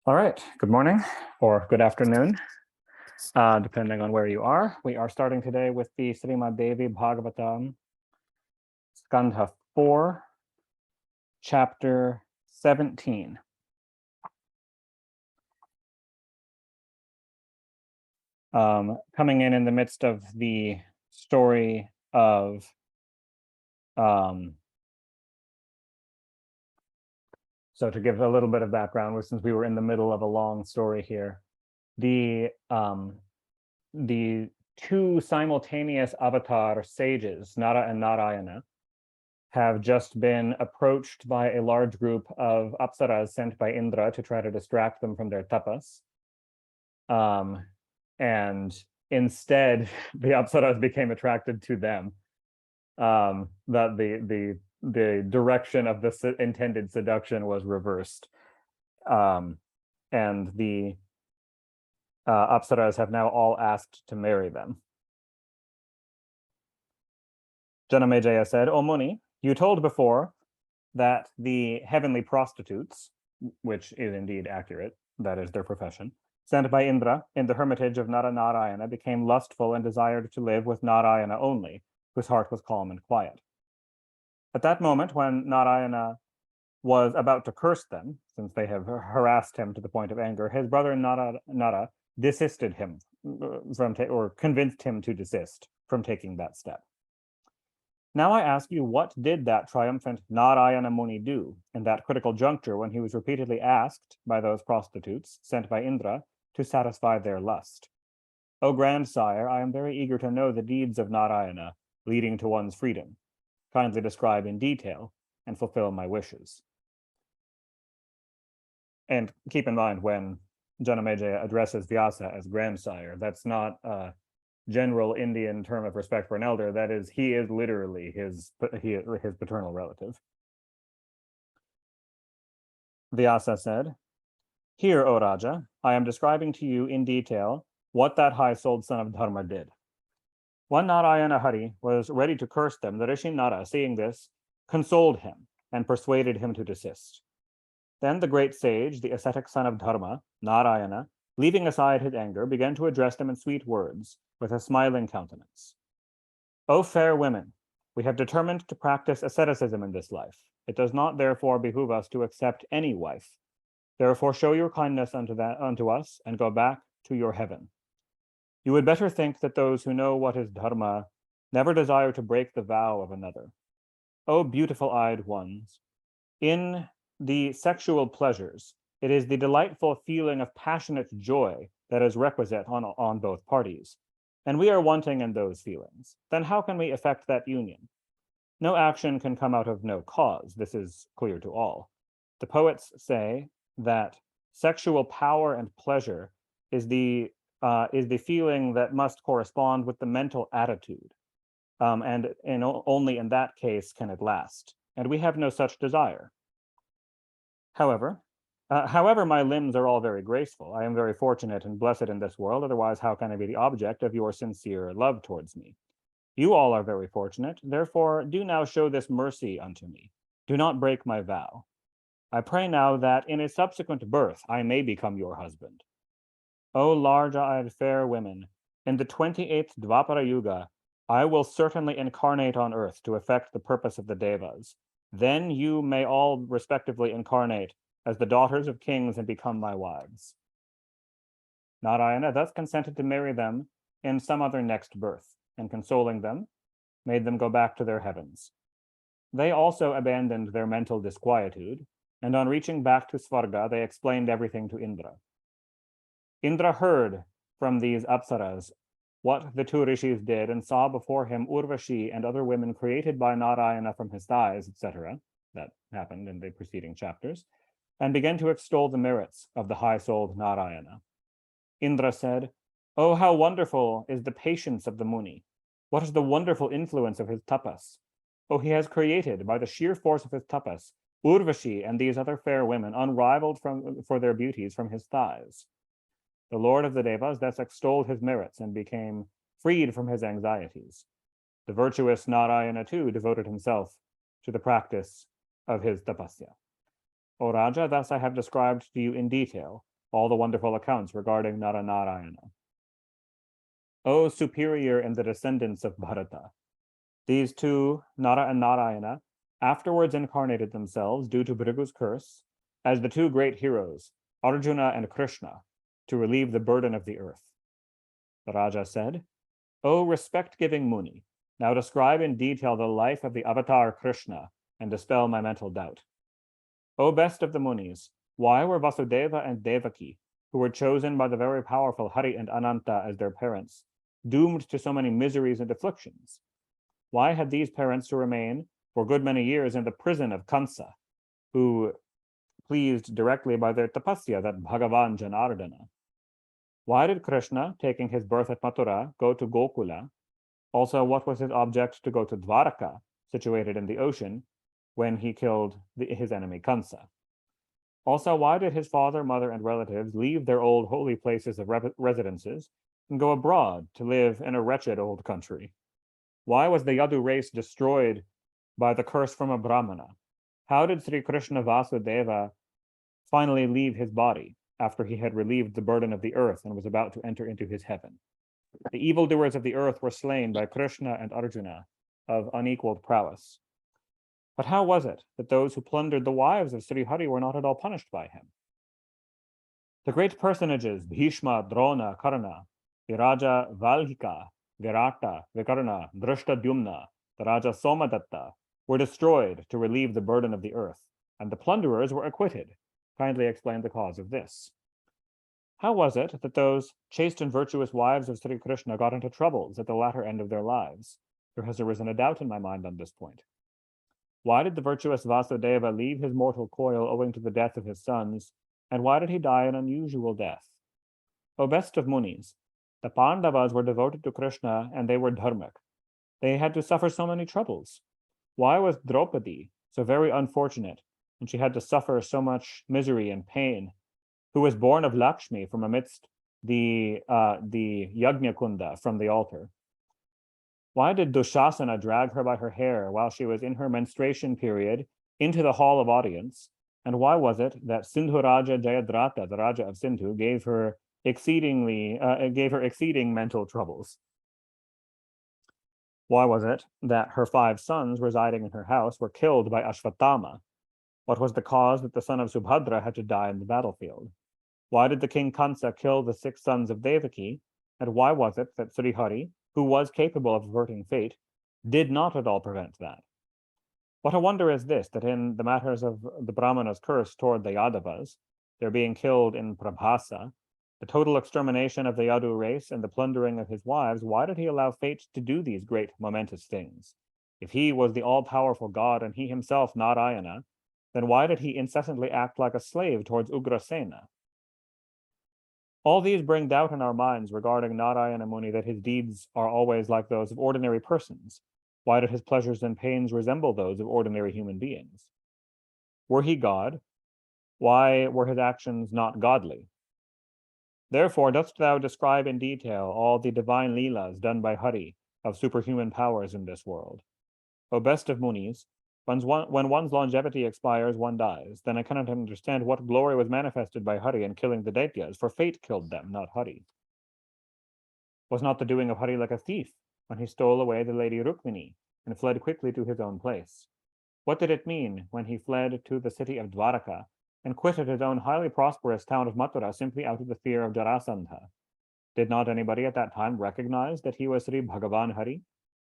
All right, good morning or good afternoon, depending on where you are. We are starting today with the Srimad Devi Bhagavatam, Skandha 4, chapter 17. Coming in the midst of the story of so to give a little bit of background, since we were in the middle of a long story here, the two simultaneous avatar sages, Nara and Narayana, have just been approached by a large group of apsaras sent by Indra to try to distract them from their tapas. And instead, the apsaras became attracted to them. That the direction of the intended seduction was reversed. And the apsaras have now all asked to marry them. Janamejaya said, "O Muni, you told before that the heavenly prostitutes, which is indeed accurate, that is their profession, sent by Indra in the hermitage of Narayana became lustful and desired to live with Narayana only, whose heart was calm and quiet. At that moment, when Narayana was about to curse them, since they have harassed him to the point of anger, his brother Nara desisted him or convinced him to desist from taking that step. Now I ask you, what did that triumphant Narayana Muni do in that critical juncture when he was repeatedly asked by those prostitutes sent by Indra to satisfy their lust? O grandsire, I am very eager to know the deeds of Narayana leading to one's freedom. Kindly describe in detail and fulfill my wishes." And keep in mind, when Janamejaya addresses Vyasa as grandsire, that's not a general Indian term of respect for an elder. That is, he is literally his paternal relative. Vyasa said, "Here, O Raja, I am describing to you in detail what that high-souled son of Dharma did. When Narayana Hari was ready to curse them, the Rishi Nara, seeing this, consoled him and persuaded him to desist. Then the great sage, the ascetic son of Dharma, Narayana, leaving aside his anger, began to address them in sweet words, with a smiling countenance. O fair women, we have determined to practice asceticism in this life. It does not therefore behoove us to accept any wife. Therefore show your kindness unto us, and go back to your heaven. You would better think that those who know what is dharma never desire to break the vow of another. O beautiful-eyed ones, in the sexual pleasures, it is the delightful feeling of passionate joy that is requisite on both parties, and we are wanting in those feelings. Then how can we effect that union? No action can come out of no cause. This is clear to all. The poets say that sexual power and pleasure is the feeling that must correspond with the mental attitude, and only in that case can it last. And we have no such desire. However, my limbs are all very graceful. I am very fortunate and blessed in this world. Otherwise, how can I be the object of your sincere love towards me? You all are very fortunate. Therefore, do now show this mercy unto me. Do not break my vow. I pray now that in a subsequent birth I may become your husband. O large-eyed fair women, in the 28th Dvapara Yuga, I will certainly incarnate on earth to effect the purpose of the Devas. Then you may all respectively incarnate as the daughters of kings and become my wives." Narayana thus consented to marry them in some other next birth, and consoling them, made them go back to their heavens. They also abandoned their mental disquietude, and on reaching back to Svarga, they explained everything to Indra. Indra heard from these apsaras what the two rishis did, and saw before him Urvashi and other women created by Narayana from his thighs, etc. That happened in the preceding chapters, and began to extol the merits of the high-souled Narayana. Indra said, "Oh, how wonderful is the patience of the Muni! What is the wonderful influence of his tapas! Oh, he has created, by the sheer force of his tapas, Urvashi and these other fair women, unrivaled for their beauties from his thighs." The Lord of the Devas thus extolled his merits and became freed from his anxieties. The virtuous Narayana too devoted himself to the practice of his tapasya. O Raja, thus I have described to you in detail all the wonderful accounts regarding Naranarayana. O superior in the descendants of Bharata, these two, Nara and Narayana, afterwards incarnated themselves, due to Bhrigu's curse, as the two great heroes, Arjuna and Krishna, to relieve the burden of the earth. The Raja said, O respect-giving Muni, now describe in detail the life of the avatar Krishna and dispel my mental doubt. O best of the Munis, why were Vasudeva and Devaki, who were chosen by the very powerful Hari and Ananta as their parents, doomed to so many miseries and afflictions? Why had these parents to remain for a good many years in the prison of Kansa, who pleased directly by their tapasya, that Bhagavan Janardana? Why did Krishna, taking his birth at Mathura, go to Gokula? Also, what was his object to go to Dvaraka, situated in the ocean, when he killed his enemy Kansa? Also, why did his father, mother, and relatives leave their old holy places of residences and go abroad to live in a wretched old country? Why was the Yadu race destroyed by the curse from a Brahmana? How did Sri Krishna Vasudeva finally leave his body after he had relieved the burden of the earth and was about to enter into his heaven? The evildoers of the earth were slain by Krishna and Arjuna of unequaled prowess. But how was it that those who plundered the wives of Sri Hari were not at all punished by him? The great personages, Bhishma, Drona, Karna, the Raja Valhika, Virata, Vikarna, Drishtadyumna, the Raja Somadatta, were destroyed to relieve the burden of the earth, and the plunderers were acquitted. Kindly explain the cause of this. How was it that those chaste and virtuous wives of Sri Krishna got into troubles at the latter end of their lives? There has arisen a doubt in my mind on this point. Why did the virtuous Vasudeva leave his mortal coil owing to the death of his sons, and why did he die an unusual death? O best of Munis, the Pandavas were devoted to Krishna and they were dharmic. They had to suffer so many troubles. Why was Draupadi so very unfortunate, and she had to suffer so much misery and pain, who was born of Lakshmi from amidst the Yajna Kunda from the altar? Why did Dushasana drag her by her hair while she was in her menstruation period into the hall of audience? And why was it that Sindhu Raja Jayadratha, the Raja of Sindhu, gave her exceeding mental troubles? Why was it that her 5 sons residing in her house were killed by Ashwatthama? What was the cause that the son of Subhadra had to die in the battlefield? Why did the king Kansa kill the 6 sons of Devaki? And why was it that Sri Hari, who was capable of averting fate, did not at all prevent that? What a wonder is this, that in the matters of the Brahmana's curse toward the Yadavas, their being killed in Prabhasa, the total extermination of the Yadu race and the plundering of his wives, why did he allow fate to do these great momentous things? If he was the all-powerful God and he himself Narayana, then why did he incessantly act like a slave towards Ugrasena? All these bring doubt in our minds regarding Narayana Muni, that his deeds are always like those of ordinary persons. Why did his pleasures and pains resemble those of ordinary human beings? Were he God? Why were his actions not godly? Therefore dost thou describe in detail all the divine leelas done by Hari of superhuman powers in this world. O best of Munis, when one's longevity expires, one dies. Then I cannot understand what glory was manifested by Hari in killing the Daityas, for fate killed them, not Hari. Was not the doing of Hari like a thief when he stole away the lady Rukmini and fled quickly to his own place? What did it mean when he fled to the city of Dvaraka and quitted his own highly prosperous town of Mathura simply out of the fear of Jarasandha? Did not anybody at that time recognize that he was Sri Bhagavan Hari?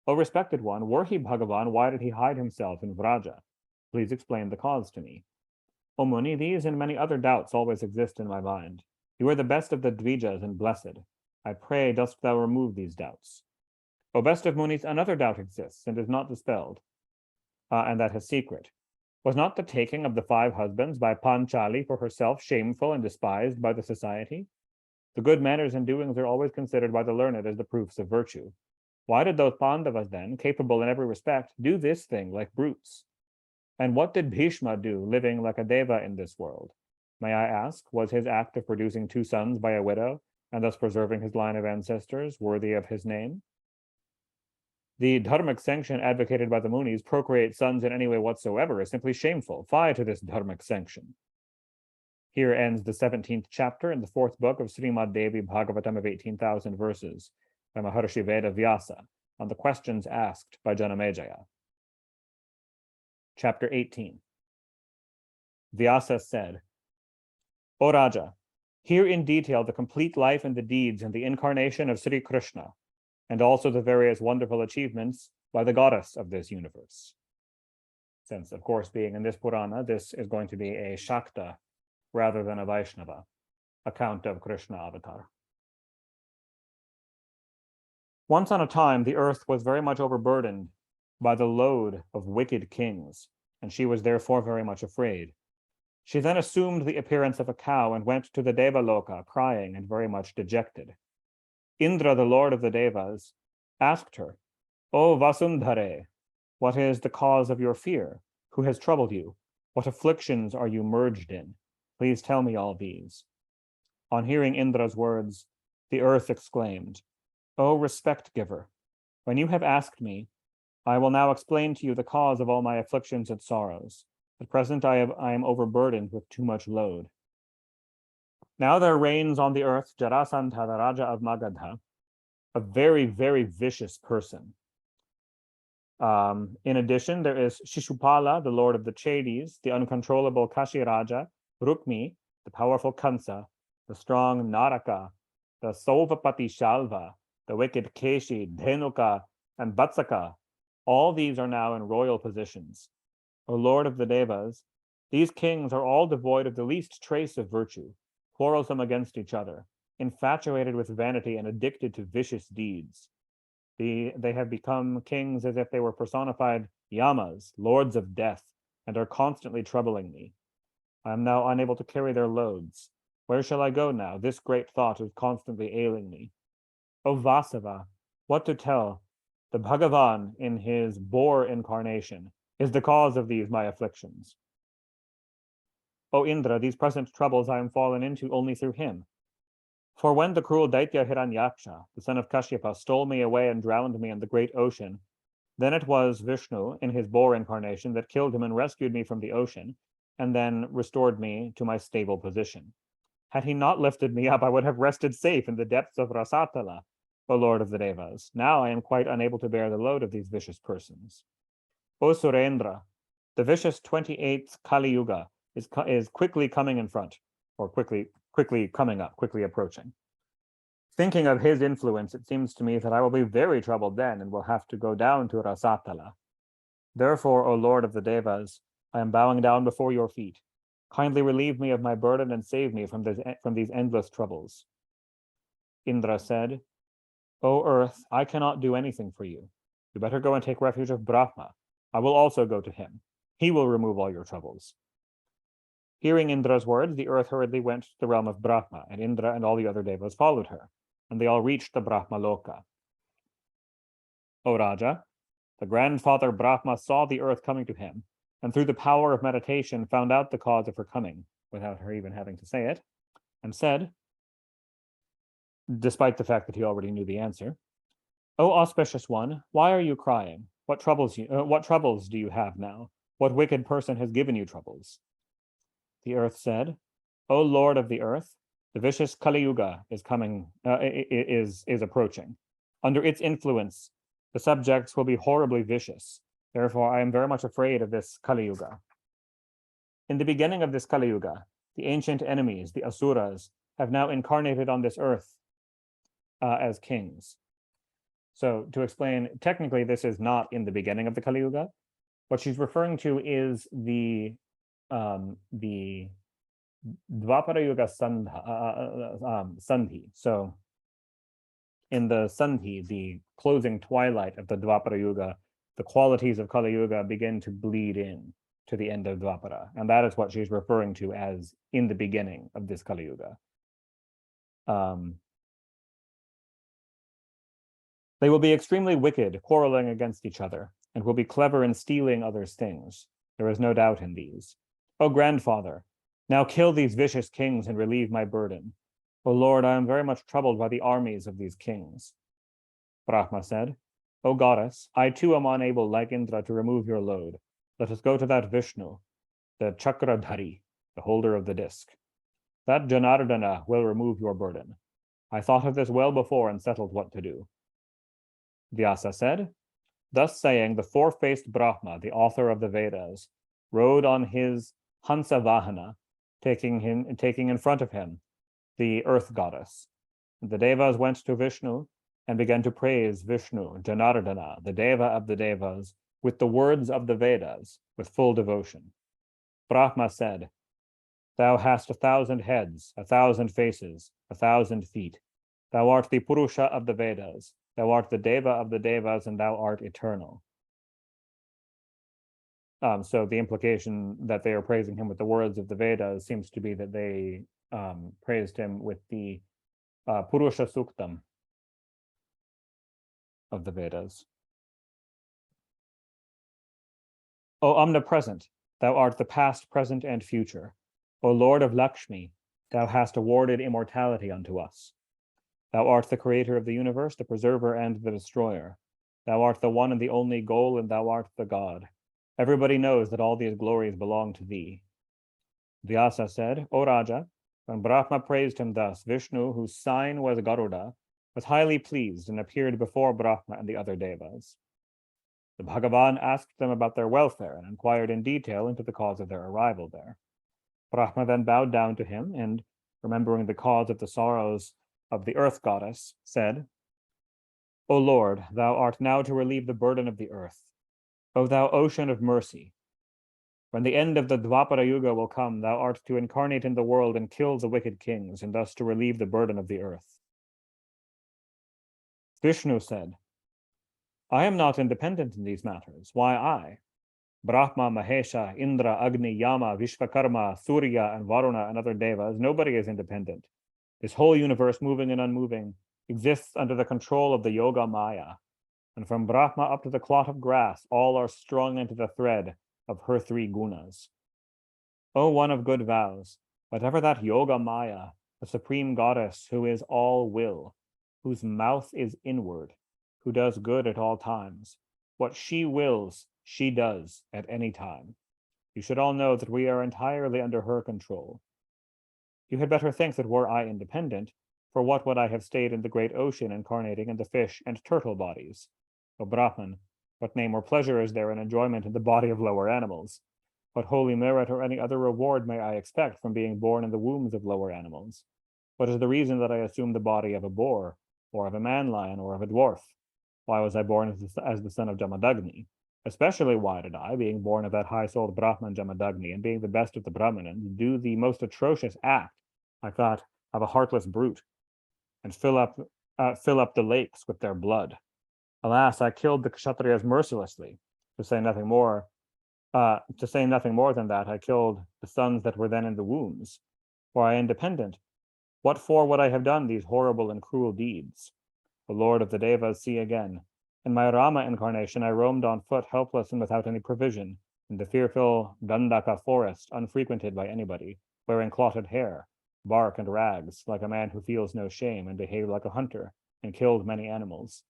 O respected one, were he Bhagavan, why did he hide himself in Vraja? Please explain the cause to me. O Muni, these and many other doubts always exist in my mind. You are the best of the Dvijas and blessed. I pray, dost thou remove these doubts. O best of Munis, another doubt exists and is not dispelled, and that is secret. Was not the taking of the 5 husbands by Panchali for herself shameful and despised by the society? The good manners and doings are always considered by the learned as the proofs of virtue. Why did those Pandavas then, capable in every respect, do this thing like brutes? And what did Bhishma do, living like a deva in this world? May I ask, was his act of producing 2 sons by a widow, and thus preserving his line of ancestors, worthy of his name? The dharmic sanction advocated by the Munis, procreate sons in any way whatsoever, is simply shameful. Fie to this dharmic sanction. Here ends the 17th chapter in the 4th book of Srimad Devi Bhagavatam of 18,000 verses by Maharishi Veda Vyasa on the questions asked by Janamejaya. Chapter 18. Vyasa said, O Raja, hear in detail the complete life and the deeds and the incarnation of Sri Krishna, and also the various wonderful achievements by the goddess of this universe. Since, of course, being in this Purana, this is going to be a Shakta rather than a Vaishnava account of Krishna avatar. Once on a time, the earth was very much overburdened by the load of wicked kings, and she was therefore very much afraid. She then assumed the appearance of a cow and went to the Devaloka, crying and very much dejected. Indra, the lord of the Devas, asked her, O Vasundhare, what is the cause of your fear? Who has troubled you? What afflictions are you merged in? Please tell me all these. On hearing Indra's words, the earth exclaimed, O respect giver, when you have asked me, I will now explain to you the cause of all my afflictions and sorrows. At present I am overburdened with too much load. Now there reigns on the earth Jarasandha, the Raja of Magadha, a very, very vicious person. In addition, there is Shishupala, the lord of the Chedis, the uncontrollable Kashi Raja, Rukmi, the powerful Kansa, the strong Naraka, the Sovapati Shalva, the wicked Keshi, Dhenuka, and Vatsaka. All these are now in royal positions. O Lord of the Devas, these kings are all devoid of the least trace of virtue, quarrelsome against each other, infatuated with vanity and addicted to vicious deeds. They have become kings as if they were personified yamas, lords of death, and are constantly troubling me. I am now unable to carry their loads. Where shall I go now? This great thought is constantly ailing me. O Vasava, what to tell? The Bhagavan, in his boar incarnation, is the cause of these my afflictions. O Indra, these present troubles I am fallen into only through him. For when the cruel Daitya Hiranyaksha, the son of Kashyapa, stole me away and drowned me in the great ocean, then it was Vishnu, in his boar incarnation, that killed him and rescued me from the ocean, and then restored me to my stable position. Had he not lifted me up, I would have rested safe in the depths of Rasatala, O Lord of the Devas. Now I am quite unable to bear the load of these vicious persons. O Surendra, the vicious 28th Kali Yuga is quickly coming in front, or quickly coming up, quickly approaching. Thinking of his influence, it seems to me that I will be very troubled then and will have to go down to Rasatala. Therefore, O Lord of the Devas, I am bowing down before your feet. Kindly relieve me of my burden and save me from these endless troubles. Indra said, O earth, I cannot do anything for you. You better go and take refuge of Brahma. I will also go to him. He will remove all your troubles. Hearing Indra's words, the earth hurriedly went to the realm of Brahma, and Indra and all the other devas followed her, and they all reached the Brahma Loka. O Raja, the grandfather Brahma saw the earth coming to him, and through the power of meditation found out the cause of her coming, without her even having to say it, and said, despite the fact that he already knew the answer, O auspicious one, why are you crying? What troubles do you have now? What wicked person has given you troubles? The earth said, O Lord of the earth, the vicious Kali Yuga is approaching. Under its influence, the subjects will be horribly vicious. Therefore, I am very much afraid of this Kali Yuga. In the beginning of this Kali Yuga, the ancient enemies, the Asuras, have now incarnated on this earth as kings. So to explain, technically this is not in the beginning of the Kali Yuga. What she's referring to is the Dvapara Yuga Sandhi. So in the Sandhi, the closing twilight of the Dvapara Yuga, the qualities of Kali Yuga begin to bleed in to the end of Dvapara. And that is what she's referring to as in the beginning of this Kali Yuga. They will be extremely wicked, quarreling against each other, and will be clever in stealing others' things. There is no doubt in these. O grandfather, now kill these vicious kings and relieve my burden. O Lord, I am very much troubled by the armies of these kings. Brahma said, O goddess, I too am unable, like Indra, to remove your load. Let us go to that Vishnu, the Chakradhari, the holder of the disc. That Janardana will remove your burden. I thought of this well before and settled what to do. Vyasa said, thus saying, the four-faced Brahma, the author of the Vedas, rode on his Hansa Vahana, taking in front of him the earth goddess. The Devas went to Vishnu and began to praise Vishnu, Janardana, the Deva of the Devas, with the words of the Vedas, with full devotion. Brahma said, thou hast 1,000 heads, 1,000 faces, 1,000 feet. Thou art the Purusha of the Vedas. Thou art the Deva of the Devas, and thou art eternal. So the implication that they are praising him with the words of the Vedas seems to be that they praised him with the Purusha Suktam of the Vedas. O omnipresent, thou art the past, present, and future. O Lord of Lakshmi, thou hast awarded immortality unto us. Thou art the creator of the universe, the preserver and the destroyer. Thou art the one and the only goal, and thou art the God. Everybody knows that all these glories belong to thee. Vyasa said, O Raja, when Brahma praised him thus, Vishnu, whose sign was Garuda, was highly pleased and appeared before Brahma and the other Devas. The Bhagavan asked them about their welfare and inquired in detail into the cause of their arrival there. Brahma then bowed down to him and, remembering the cause of the sorrows of the earth goddess, said, O Lord, thou art now to relieve the burden of the earth. O thou ocean of mercy, when the end of the Dvapara Yuga will come, thou art to incarnate in the world and kill the wicked kings, and thus to relieve the burden of the earth. Vishnu said, I am not independent in these matters. Why I? Brahma, Mahesha, Indra, Agni, Yama, Vishvakarma, Surya, and Varuna, and other devas, nobody is independent. This whole universe, moving and unmoving, exists under the control of the Yoga Maya. And from Brahma up to the clot of grass, all are strung into the thread of her 3 gunas. O one of good vows, whatever that Yoga Maya, the supreme goddess who is all will, whose mouth is inward, who does good at all times, what she wills, she does at any time. You should all know that we are entirely under her control. You had better think that were I independent, for what would I have stayed in the great ocean incarnating in the fish and turtle bodies? O Brahman, what name or pleasure is there in enjoyment in the body of lower animals? What holy merit or any other reward may I expect from being born in the wombs of lower animals? What is the reason that I assume the body of a boar, or of a man lion, or of a dwarf? Why was I born as the son of Jamadagni? Especially why did I, being born of that high-souled Brahman Jamadagni, and being the best of the Brahmanans, do the most atrocious act, like that of a heartless brute, and fill up the lakes with their blood? Alas, I killed the Kshatriyas mercilessly. To say nothing more than that, I killed the sons that were then in the wombs. Were I independent, what for would I have done these horrible and cruel deeds? The Lord of the Devas, see again. In my Rama incarnation, I roamed on foot, helpless and without any provision, in the fearful Dandaka forest, unfrequented by anybody, wearing clotted hair, bark and rags, like a man who feels no shame, and behaved like a hunter, and killed many animals.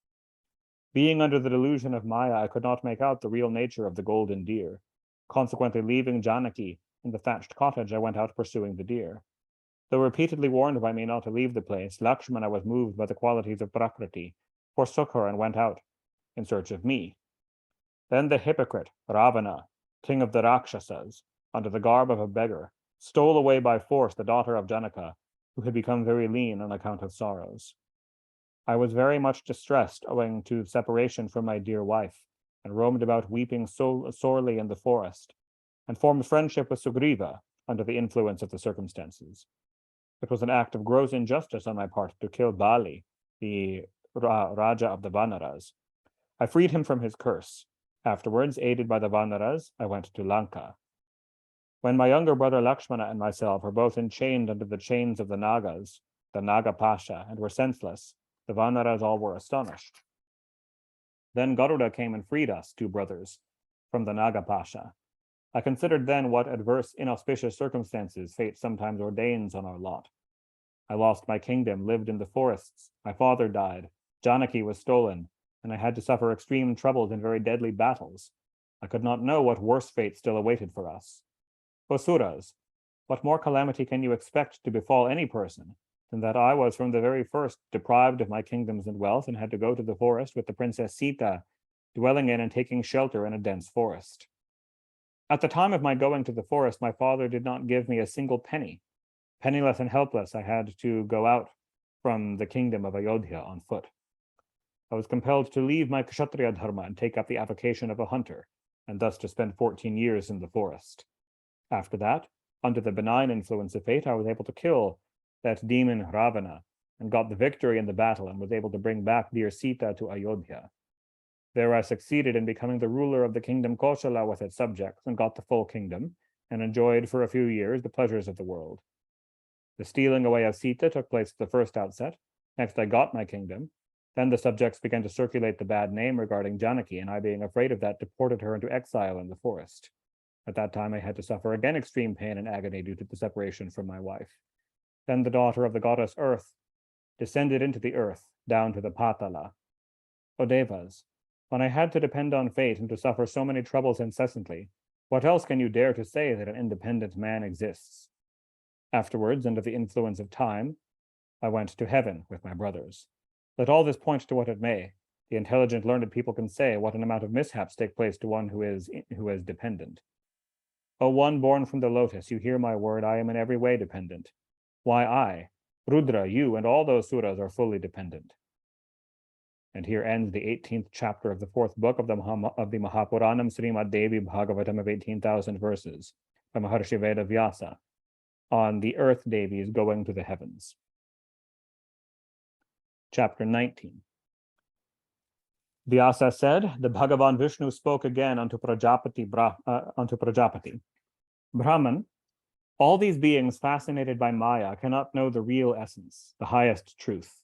Being under the delusion of Maya, I could not make out the real nature of the golden deer. Consequently, leaving Janaki in the thatched cottage, I went out pursuing the deer. Though repeatedly warned by me not to leave the place, Lakshmana was moved by the qualities of Prakriti, forsook her and went out in search of me. Then the hypocrite, Ravana, king of the Rakshasas, under the garb of a beggar, stole away by force the daughter of Janaka, who had become very lean on account of sorrows. I was very much distressed owing to separation from my dear wife, and roamed about weeping sorely in the forest, and formed friendship with Sugriva under the influence of the circumstances. It was an act of gross injustice on my part to kill Bali, the Raja of the Vanaras. I freed him from his curse. Afterwards, aided by the Vanaras, I went to Lanka. When my younger brother Lakshmana and myself were both enchained under the chains of the Nagas, the Naga Pasha, and were senseless, the Vanaras all were astonished. Then Garuda came and freed us, 2 brothers, from the Naga Pasha. I considered then what adverse, inauspicious circumstances fate sometimes ordains on our lot. I lost my kingdom, lived in the forests, my father died, Janaki was stolen, and I had to suffer extreme troubles in very deadly battles. I could not know what worse fate still awaited for us. O Suras, what more calamity can you expect to befall any person than that I was from the very first deprived of my kingdoms and wealth and had to go to the forest with the Princess Sita, dwelling in and taking shelter in a dense forest. At the time of my going to the forest, my father did not give me a single penny. Penniless and helpless, I had to go out from the kingdom of Ayodhya on foot. I was compelled to leave my Kshatriya dharma and take up the avocation of a hunter, and thus to spend 14 years in the forest. After that, under the benign influence of fate, I was able to kill that demon Ravana and got the victory in the battle and was able to bring back dear Sita to Ayodhya. There I succeeded in becoming the ruler of the kingdom Koshala with its subjects and got the full kingdom and enjoyed for a few years the pleasures of the world. The stealing away of Sita took place at the first outset. Next, I got my kingdom. Then the subjects began to circulate the bad name regarding Janaki, and I, being afraid of that, deported her into exile in the forest. At that time, I had to suffer again extreme pain and agony due to the separation from my wife. Then the daughter of the goddess Earth descended into the earth, down to the Patala. O Devas, when I had to depend on fate and to suffer so many troubles incessantly, what else can you dare to say that an independent man exists? Afterwards, under the influence of time, I went to heaven with my brothers. Let all this point to what it may. The intelligent, learned people can say what an amount of mishaps take place to one who is dependent. O one born from the lotus, you hear my word, I am in every way dependent. Why I, Rudra, you, and all those suras are fully dependent. And here ends the 18th chapter of the 4th book of the Mahapuranam Srimad Devi Bhagavatam of 18,000 verses by Maharshi Veda Vyasa on the earth Devis going to the heavens. Chapter 19. Vyasa said, the Bhagavan Vishnu spoke again unto Prajapati. Brahman, all these beings fascinated by Maya cannot know the real essence, the highest truth.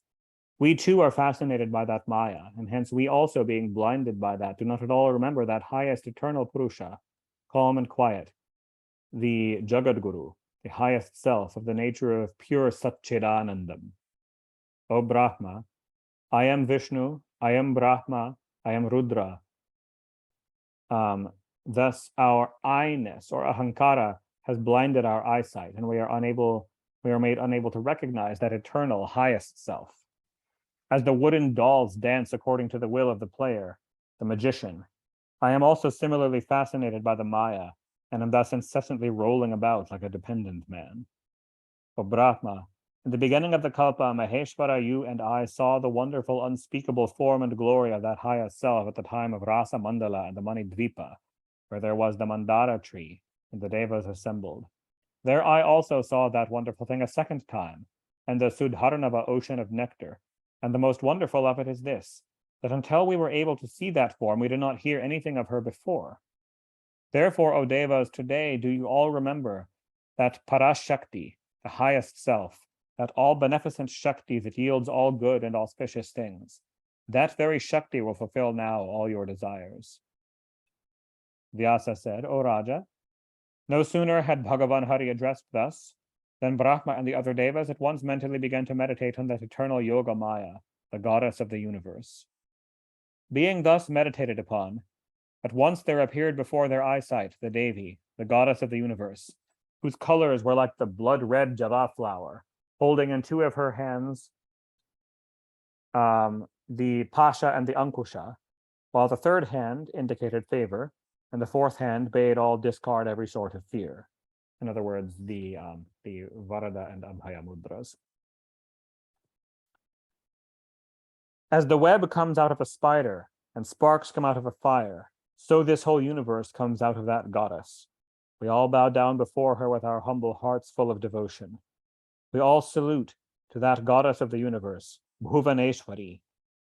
We too are fascinated by that Maya, and hence we also, being blinded by that, do not at all remember that highest eternal Purusha, calm and quiet, the Jagadguru, the highest self of the nature of pure Satchidanandam. O Brahma, I am Vishnu, I am Brahma, I am Rudra. Thus our I-ness or ahankara has blinded our eyesight, and we are made unable to recognize that eternal highest self. As the wooden dolls dance according to the will of the player, the magician, I am also similarly fascinated by the Maya, and am thus incessantly rolling about like a dependent man. O Brahma, in the beginning of the Kalpa, Maheshwara, you and I saw the wonderful, unspeakable form and glory of that highest self at the time of Rasa Mandala and the Mani Dvipa, where there was the Mandara tree, and the Devas assembled. There I also saw that wonderful thing a second time, and the Sudharnava ocean of nectar. And the most wonderful of it is this, that until we were able to see that form, we did not hear anything of her before. Therefore, O Devas, today do you all remember that Parashakti, the highest self, that all beneficent Shakti that yields all good and auspicious things. That very Shakti will fulfill now all your desires. Vyasa said, O Raja, no sooner had Bhagavan Hari addressed thus, then Brahma and the other Devas at once mentally began to meditate on that eternal Yoga Maya, the goddess of the universe. Being thus meditated upon, at once there appeared before their eyesight the Devi, the goddess of the universe, whose colors were like the blood-red java flower, holding in two of her hands the Pasha and the Ankusha, while the third hand indicated favor, and the fourth hand bade all discard every sort of fear. In other words, the Varada and Abhaya mudras. As the web comes out of a spider and sparks come out of a fire, so this whole universe comes out of that goddess. We all bow down before her with our humble hearts full of devotion. We all salute to that goddess of the universe, Bhuvaneshwari,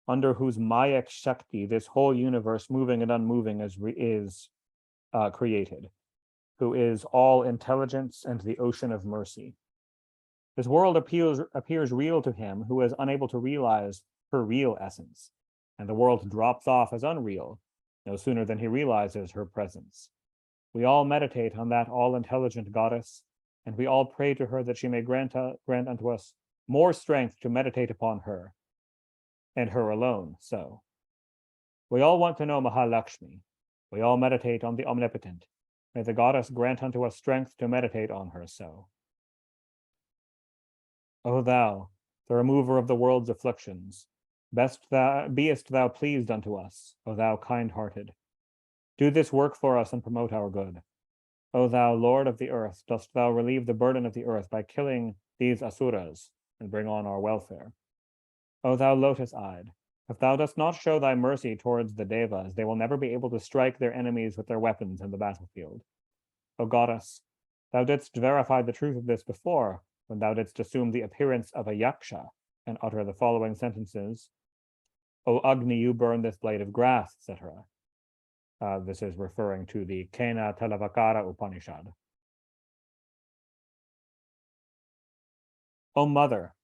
under whose Mayak Shakti this whole universe, moving and unmoving, is created, who is all intelligence and the ocean of mercy. This world appears real to him who is unable to realize her real essence, and the world drops off as unreal no sooner than he realizes her presence. We all meditate on that all-intelligent goddess, and we all pray to her that she may grant unto us more strength to meditate upon her, and her alone so. We all want to know Mahalakshmi. We all meditate on the omnipotent, May the goddess grant unto us strength to meditate on her so. O thou, the remover of the world's afflictions, beest thou pleased unto us, O thou kind-hearted. Do this work for us and promote our good. O thou Lord of the earth, dost thou relieve the burden of the earth by killing these asuras and bring on our welfare. O thou lotus-eyed, if thou dost not show thy mercy towards the devas, they will never be able to strike their enemies with their weapons in the battlefield. O goddess, thou didst verify the truth of this before, when thou didst assume the appearance of a yaksha and utter the following sentences. O Agni, you burn this blade of grass, etc. This is referring to the Kena Talavakara Upanishad. O mother,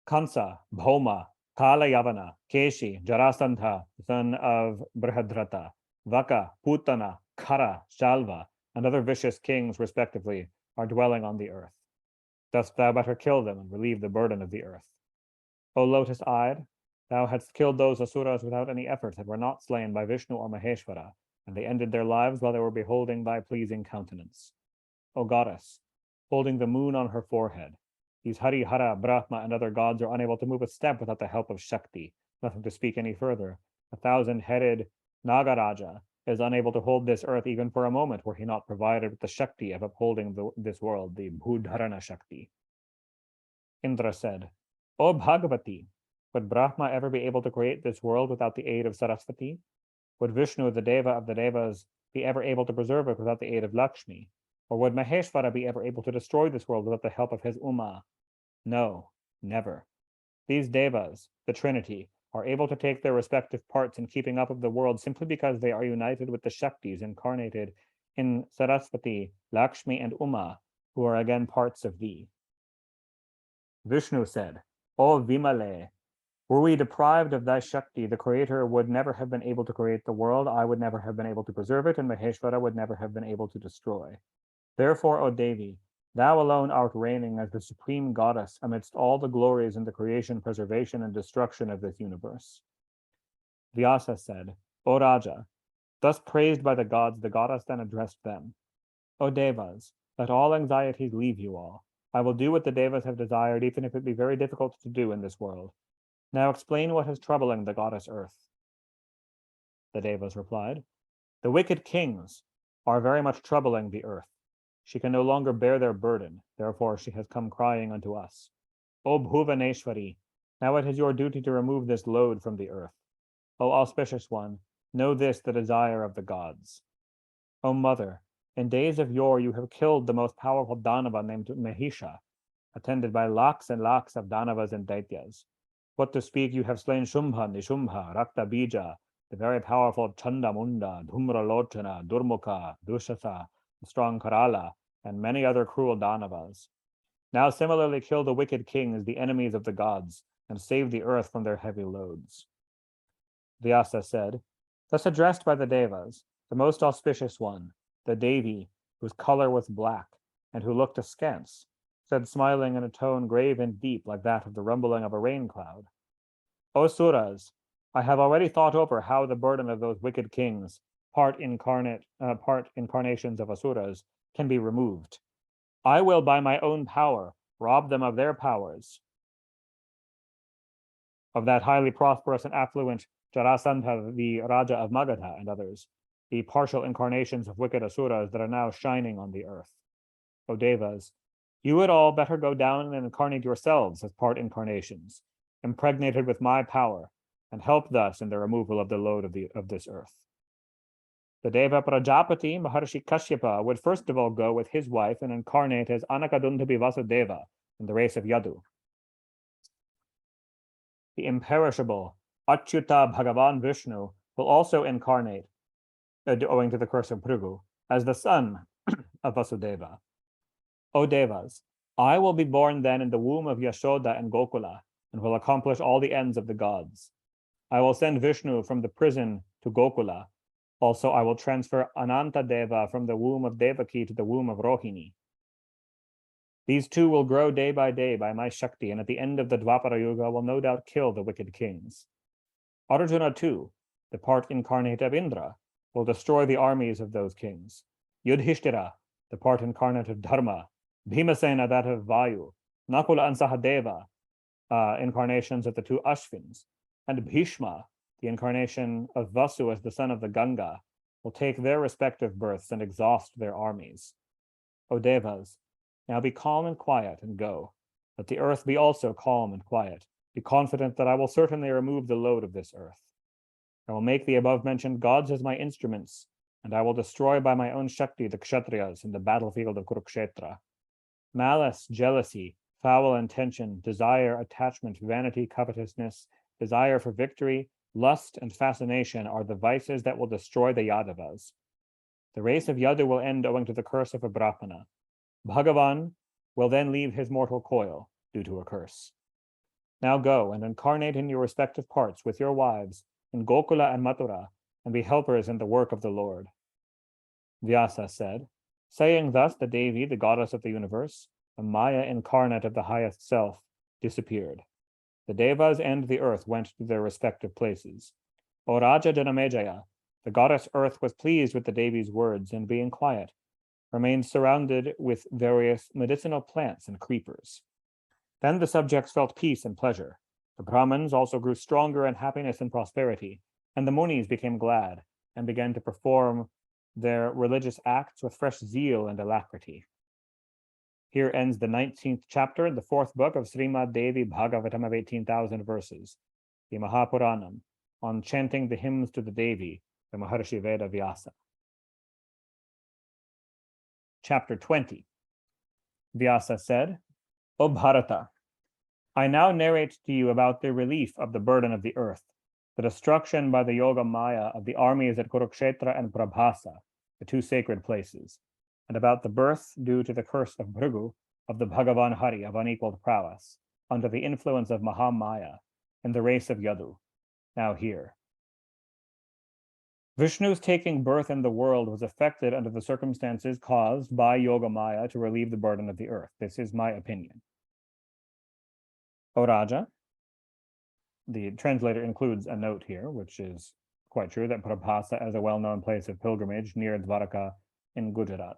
Kansa, Bhoma, Kalayavana, Keshi, Jarasandha, son of Brihadrata, Vaka, Putana, Kara, Shalva, and other vicious kings, respectively, are dwelling on the earth. Dost thou better kill them and relieve the burden of the earth? O lotus-eyed, thou hadst killed those asuras without any effort that were not slain by Vishnu or Maheshvara, and they ended their lives while they were beholding thy pleasing countenance. O goddess, holding the moon on her forehead, these Hari, Hara, Brahma, and other gods are unable to move a step without the help of Shakti. Nothing to speak any further. A thousand-headed Nagaraja is unable to hold this earth even for a moment were he not provided with the Shakti of upholding this world, the Bhudharana Shakti. Indra said, O Bhagavati, would Brahma ever be able to create this world without the aid of Saraswati? Would Vishnu, the Deva of the Devas, be ever able to preserve it without the aid of Lakshmi? Or would Maheshvara be ever able to destroy this world without the help of his Uma? No, never. These Devas, the Trinity, are able to take their respective parts in keeping up of the world simply because they are united with the Shaktis incarnated in Saraswati, Lakshmi, and Uma, who are again parts of thee. Vishnu said, O Vimale, were we deprived of thy Shakti, the Creator would never have been able to create the world, I would never have been able to preserve it, and Maheshvara would never have been able to destroy. Therefore, O Devi, thou alone art reigning as the supreme goddess amidst all the glories in the creation, preservation, and destruction of this universe. Vyasa said, O Raja, thus praised by the gods, the goddess then addressed them. O Devas, let all anxieties leave you all. I will do what the Devas have desired, even if it be very difficult to do in this world. Now explain what is troubling the goddess Earth. The Devas replied, the wicked kings are very much troubling the earth. She can no longer bear their burden, therefore she has come crying unto us. O Bhuvaneshwari, now it is your duty to remove this load from the earth. O auspicious one, know this, the desire of the gods. O mother, in days of yore you have killed the most powerful Danava named Mahisha, attended by lakhs and lakhs of Danavas and Daityas. What to speak, you have slain Shumbha, Nishumha, Rakta Bija, the very powerful Chandamunda, Dhumralochana, Durmukha, Dushasa, the strong Karala, and many other cruel Danavas. Now similarly kill the wicked kings, the enemies of the gods, and save the earth from their heavy loads. Vyasa said, thus addressed by the Devas, the most auspicious one, the Devi, whose color was black, and who looked askance, said smiling in a tone grave and deep like that of the rumbling of a rain cloud. O Suras, I have already thought over how the burden of those wicked kings, part incarnations of Asuras, can be removed. I will by my own power rob them of their powers, of that highly prosperous and affluent Jarasandha, the Raja of Magadha, and others, the partial incarnations of wicked Asuras that are now shining on the earth. O Devas, you would all better go down and incarnate yourselves as part incarnations, impregnated with my power, and help thus in the removal of the load of this earth. The Deva Prajapati Maharshi Kashyapa would first of all go with his wife and incarnate as Anakaduntabi Vasudeva in the race of Yadu. The imperishable Achyuta Bhagavan Vishnu will also incarnate, owing to the curse of Phrigu, as the son of Vasudeva. O Devas, I will be born then in the womb of Yashoda and Gokula, and will accomplish all the ends of the gods. I will send Vishnu from the prison to Gokula. Also, I will transfer Ananta Deva from the womb of Devaki to the womb of Rohini. These two will grow day by my Shakti, and at the end of the Dwapara Yuga will no doubt kill the wicked kings. Arjuna too, the part incarnate of Indra, will destroy the armies of those kings. Yudhishthira, the part incarnate of Dharma, Bhimasena, that of Vayu, Nakula and Sahadeva, incarnations of the two Ashvins, and Bhishma, the incarnation of Vasu as the son of the Ganga, will take their respective births and exhaust their armies. O Devas, now be calm and quiet and go. Let the earth be also calm and quiet. Be confident that I will certainly remove the load of this earth. I will make the above-mentioned gods as my instruments, and I will destroy by my own Shakti the Kshatriyas in the battlefield of Kurukshetra. Malice, jealousy, foul intention, desire, attachment, vanity, covetousness, desire for victory, lust, and fascination are the vices that will destroy the Yadavas. The race of Yadu will end owing to the curse of a Brahmana. Bhagavan will then leave his mortal coil due to a curse. Now go and incarnate in your respective parts with your wives in Gokula and Mathura, and be helpers in the work of the Lord. Vyasa said, saying thus, the Devi, the goddess of the universe, the Maya incarnate of the highest self, disappeared. The Devas and the earth went to their respective places. O Raja Janamejaya, the goddess earth was pleased with the Devi's words, and being quiet, remained surrounded with various medicinal plants and creepers. Then the subjects felt peace and pleasure. The Brahmins also grew stronger in happiness and prosperity, and the Munis became glad and began to perform their religious acts with fresh zeal and alacrity. Here ends the 19th chapter in the 4th book of Srimad Devi Bhagavatam of 18,000 verses, the Mahapuranam, on chanting the hymns to the Devi, the Maharshi Veda Vyasa. Chapter 20. Vyasa said, O Bharata, I now narrate to you about the relief of the burden of the earth, the destruction by the Yoga Maya of the armies at Kurukshetra and Prabhasa, the two sacred places, and about the birth due to the curse of Bhrigu of the Bhagavan Hari of unequaled prowess, under the influence of Mahamaya in the race of Yadu. Now hear. Vishnu's taking birth in the world was effected under the circumstances caused by Yoga Maya to relieve the burden of the earth. This is my opinion. O Raja, the translator includes a note here, which is quite true, that Prabhasa is a well-known place of pilgrimage near Dwarka in Gujarat.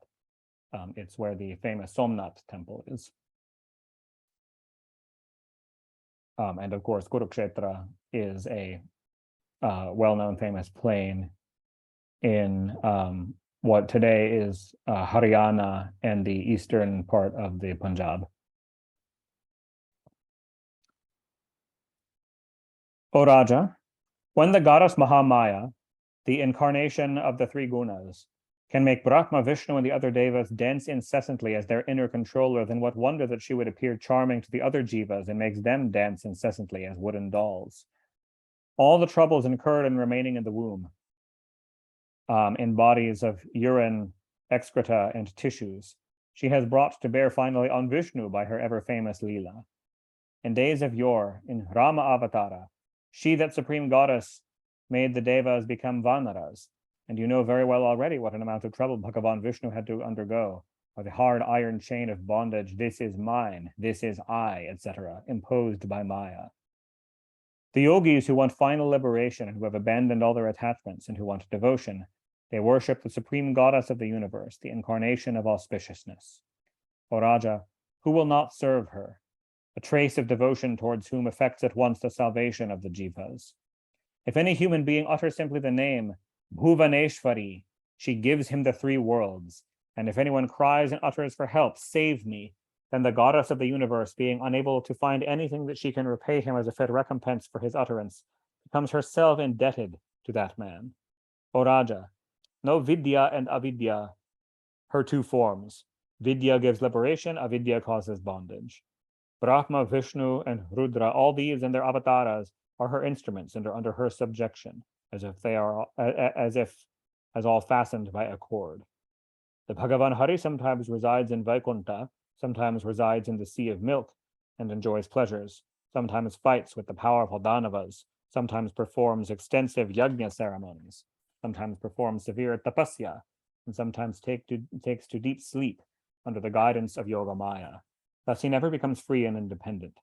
It's where the famous Somnath temple is. And of course, Kurukshetra is a well-known famous plain in what today is Haryana and the eastern part of the Punjab. O Raja, when the goddess Mahamaya, the incarnation of the three gunas, can make Brahma, Vishnu, and the other devas dance incessantly as their inner controller, then what wonder that she would appear charming to the other jivas and makes them dance incessantly as wooden dolls. All the troubles incurred in remaining in the womb, in bodies of urine, excreta, and tissues, she has brought to bear finally on Vishnu by her ever-famous Leela. In days of yore, in Rama Avatara, she, that supreme goddess, made the devas become vanaras, and you know very well already what an amount of trouble Bhagavan Vishnu had to undergo, by the hard iron chain of bondage, this is mine, this is I, etc., imposed by Maya. The yogis who want final liberation and who have abandoned all their attachments and who want devotion, they worship the supreme goddess of the universe, the incarnation of auspiciousness. O Raja, who will not serve her? A trace of devotion towards whom effects at once the salvation of the jivas. If any human being utters simply the name Bhuvaneshwari, she gives him the three worlds. And if anyone cries and utters for help, save me, then the goddess of the universe, being unable to find anything that she can repay him as a fit recompense for his utterance, becomes herself indebted to that man. O Raja, know Vidya and Avidya, her two forms. Vidya gives liberation, Avidya causes bondage. Brahma, Vishnu, and Rudra, all these and their avatars are her instruments and are under her subjection, as all fastened by a cord. The Bhagavan Hari sometimes resides in Vaikuntha, sometimes resides in the sea of milk and enjoys pleasures, sometimes fights with the powerful Danavas, sometimes performs extensive yajna ceremonies, sometimes performs severe tapasya, and sometimes takes to deep sleep under the guidance of Yoga Maya. Thus he never becomes free and independent.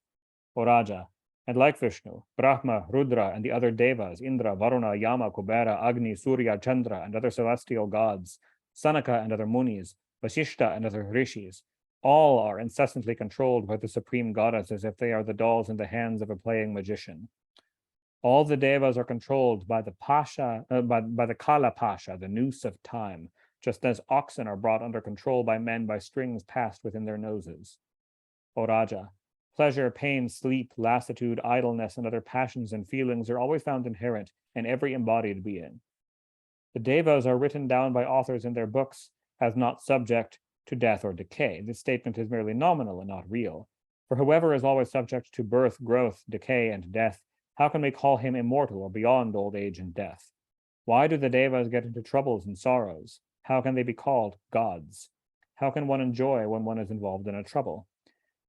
O Raja, and like Vishnu, Brahma, Rudra, and the other devas, Indra, Varuna, Yama, Kubera, Agni, Surya, Chandra, and other celestial gods, Sanaka and other munis, Vasishta and other rishis, all are incessantly controlled by the supreme goddess as if they are the dolls in the hands of a playing magician. All the devas are controlled by the pasha, by the Kala Pasha, the noose of time, just as oxen are brought under control by men by strings passed within their noses. O Raja, pleasure, pain, sleep, lassitude, idleness, and other passions and feelings are always found inherent in every embodied being. The devas are written down by authors in their books as not subject to death or decay. This statement is merely nominal and not real. For whoever is always subject to birth, growth, decay, and death, how can we call him immortal or beyond old age and death? Why do the devas get into troubles and sorrows? How can they be called gods? How can one enjoy when one is involved in a trouble?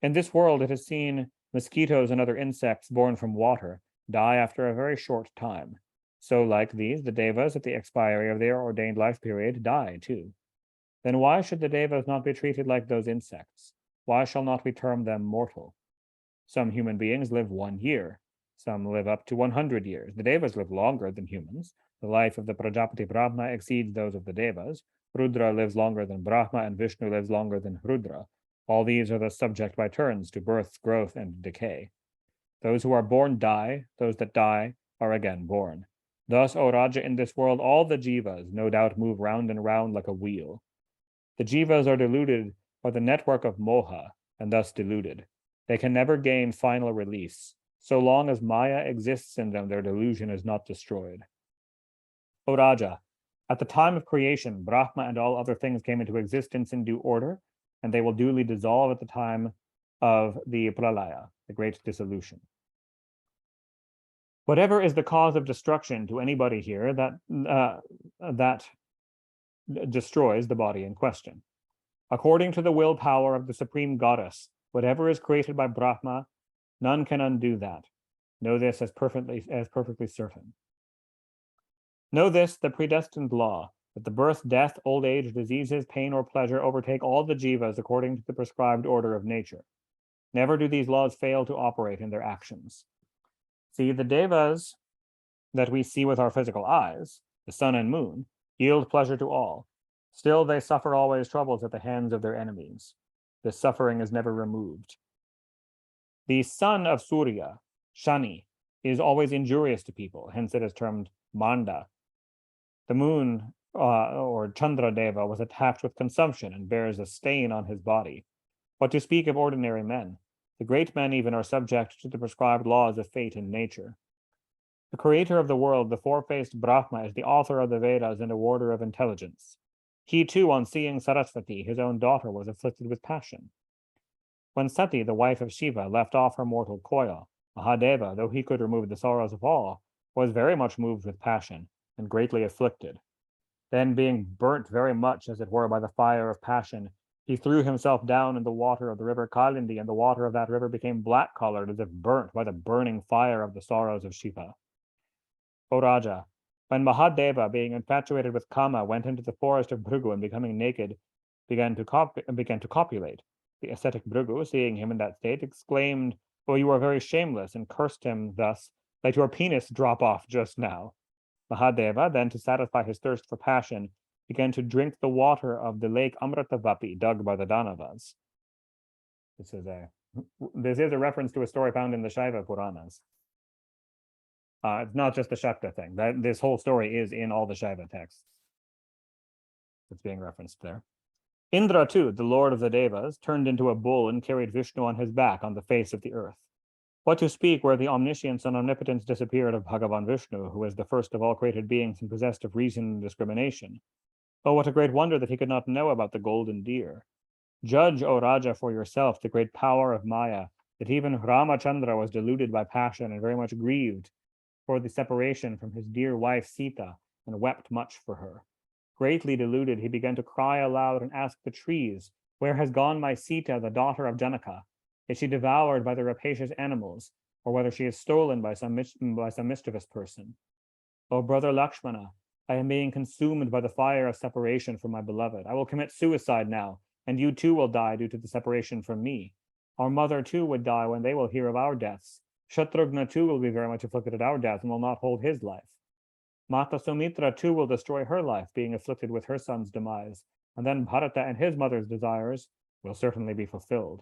In this world, it is seen mosquitoes and other insects born from water die after a very short time. So, like these, the devas at the expiry of their ordained life period die too. Then why should the devas not be treated like those insects? Why shall not we term them mortal? Some human beings live 1 year. Some live up to 100 years. The devas live longer than humans. The life of the Prajapati Brahma exceeds those of the devas. Rudra lives longer than Brahma, and Vishnu lives longer than Rudra. All these are thus subject by turns to birth, growth, and decay. Those who are born die, those that die are again born. Thus, O Raja, in this world, all the jivas no doubt move round and round like a wheel. The jivas are deluded by the network of moha, and thus deluded. They can never gain final release. So long as Maya exists in them, their delusion is not destroyed. O Raja, at the time of creation, Brahma and all other things came into existence in due order, and they will duly dissolve at the time of the pralaya, the great dissolution. Whatever is the cause of destruction to anybody here, that destroys the body in question. According to the willpower of the supreme goddess, whatever is created by Brahma, none can undo that. Know this as perfectly certain. Know this, the predestined law, that the birth, death, old age, diseases, pain, or pleasure overtake all the jivas according to the prescribed order of nature. Never do these laws fail to operate in their actions. See, the devas that we see with our physical eyes, the sun and moon, yield pleasure to all. Still, they suffer always troubles at the hands of their enemies. This suffering is never removed. The son of Surya, Shani, is always injurious to people, hence it is termed Manda. The moon, or Chandra Deva, was attacked with consumption and bears a stain on his body. What to speak of ordinary men? The great men even are subject to the prescribed laws of fate and nature. The creator of the world, the four-faced Brahma, is the author of the Vedas and a warder of intelligence. He too, on seeing Saraswati, his own daughter, was afflicted with passion. When Sati, the wife of Shiva, left off her mortal coil, Mahadeva, though he could remove the sorrows of all, was very much moved with passion and greatly afflicted. Then, being burnt very much, as it were, by the fire of passion, he threw himself down in the water of the river Kalindi, and the water of that river became black-colored, as if burnt by the burning fire of the sorrows of Shiva. O Raja, when Mahadeva, being infatuated with Kama, went into the forest of Bhrigu and becoming naked, began to copulate, the ascetic Bhrigu, seeing him in that state, exclaimed, "Oh, you are very shameless," and cursed him thus, "Let your penis drop off just now." Mahadeva, then, to satisfy his thirst for passion, began to drink the water of the lake Amritavapi dug by the Danavas. This is a reference to a story found in the Shaiva Puranas. It's not just the Shakta thing. This whole story is in all the Shaiva texts. It's being referenced there. Indra, too, the lord of the Devas, turned into a bull and carried Vishnu on his back on the face of the earth. What to speak where the omniscience and omnipotence disappeared of Bhagavan Vishnu, who is the first of all created beings and possessed of reason and discrimination? Oh, what a great wonder that he could not know about the golden deer. Judge, O Raja, for yourself the great power of Maya, that even Ramachandra was deluded by passion and very much grieved for the separation from his dear wife Sita, and wept much for her. Greatly deluded, he began to cry aloud and ask the trees, "Where has gone my Sita, the daughter of Janaka? Is she devoured by the rapacious animals, or whether she is stolen by some mischievous person? O brother Lakshmana, I am being consumed by the fire of separation from my beloved. I will commit suicide now, and you too will die due to the separation from me. Our mother too would die when they will hear of our deaths. Shatrugna too will be very much afflicted at our death and will not hold his life. Mata Sumitra too will destroy her life, being afflicted with her son's demise, and then Bharata and his mother's desires will certainly be fulfilled.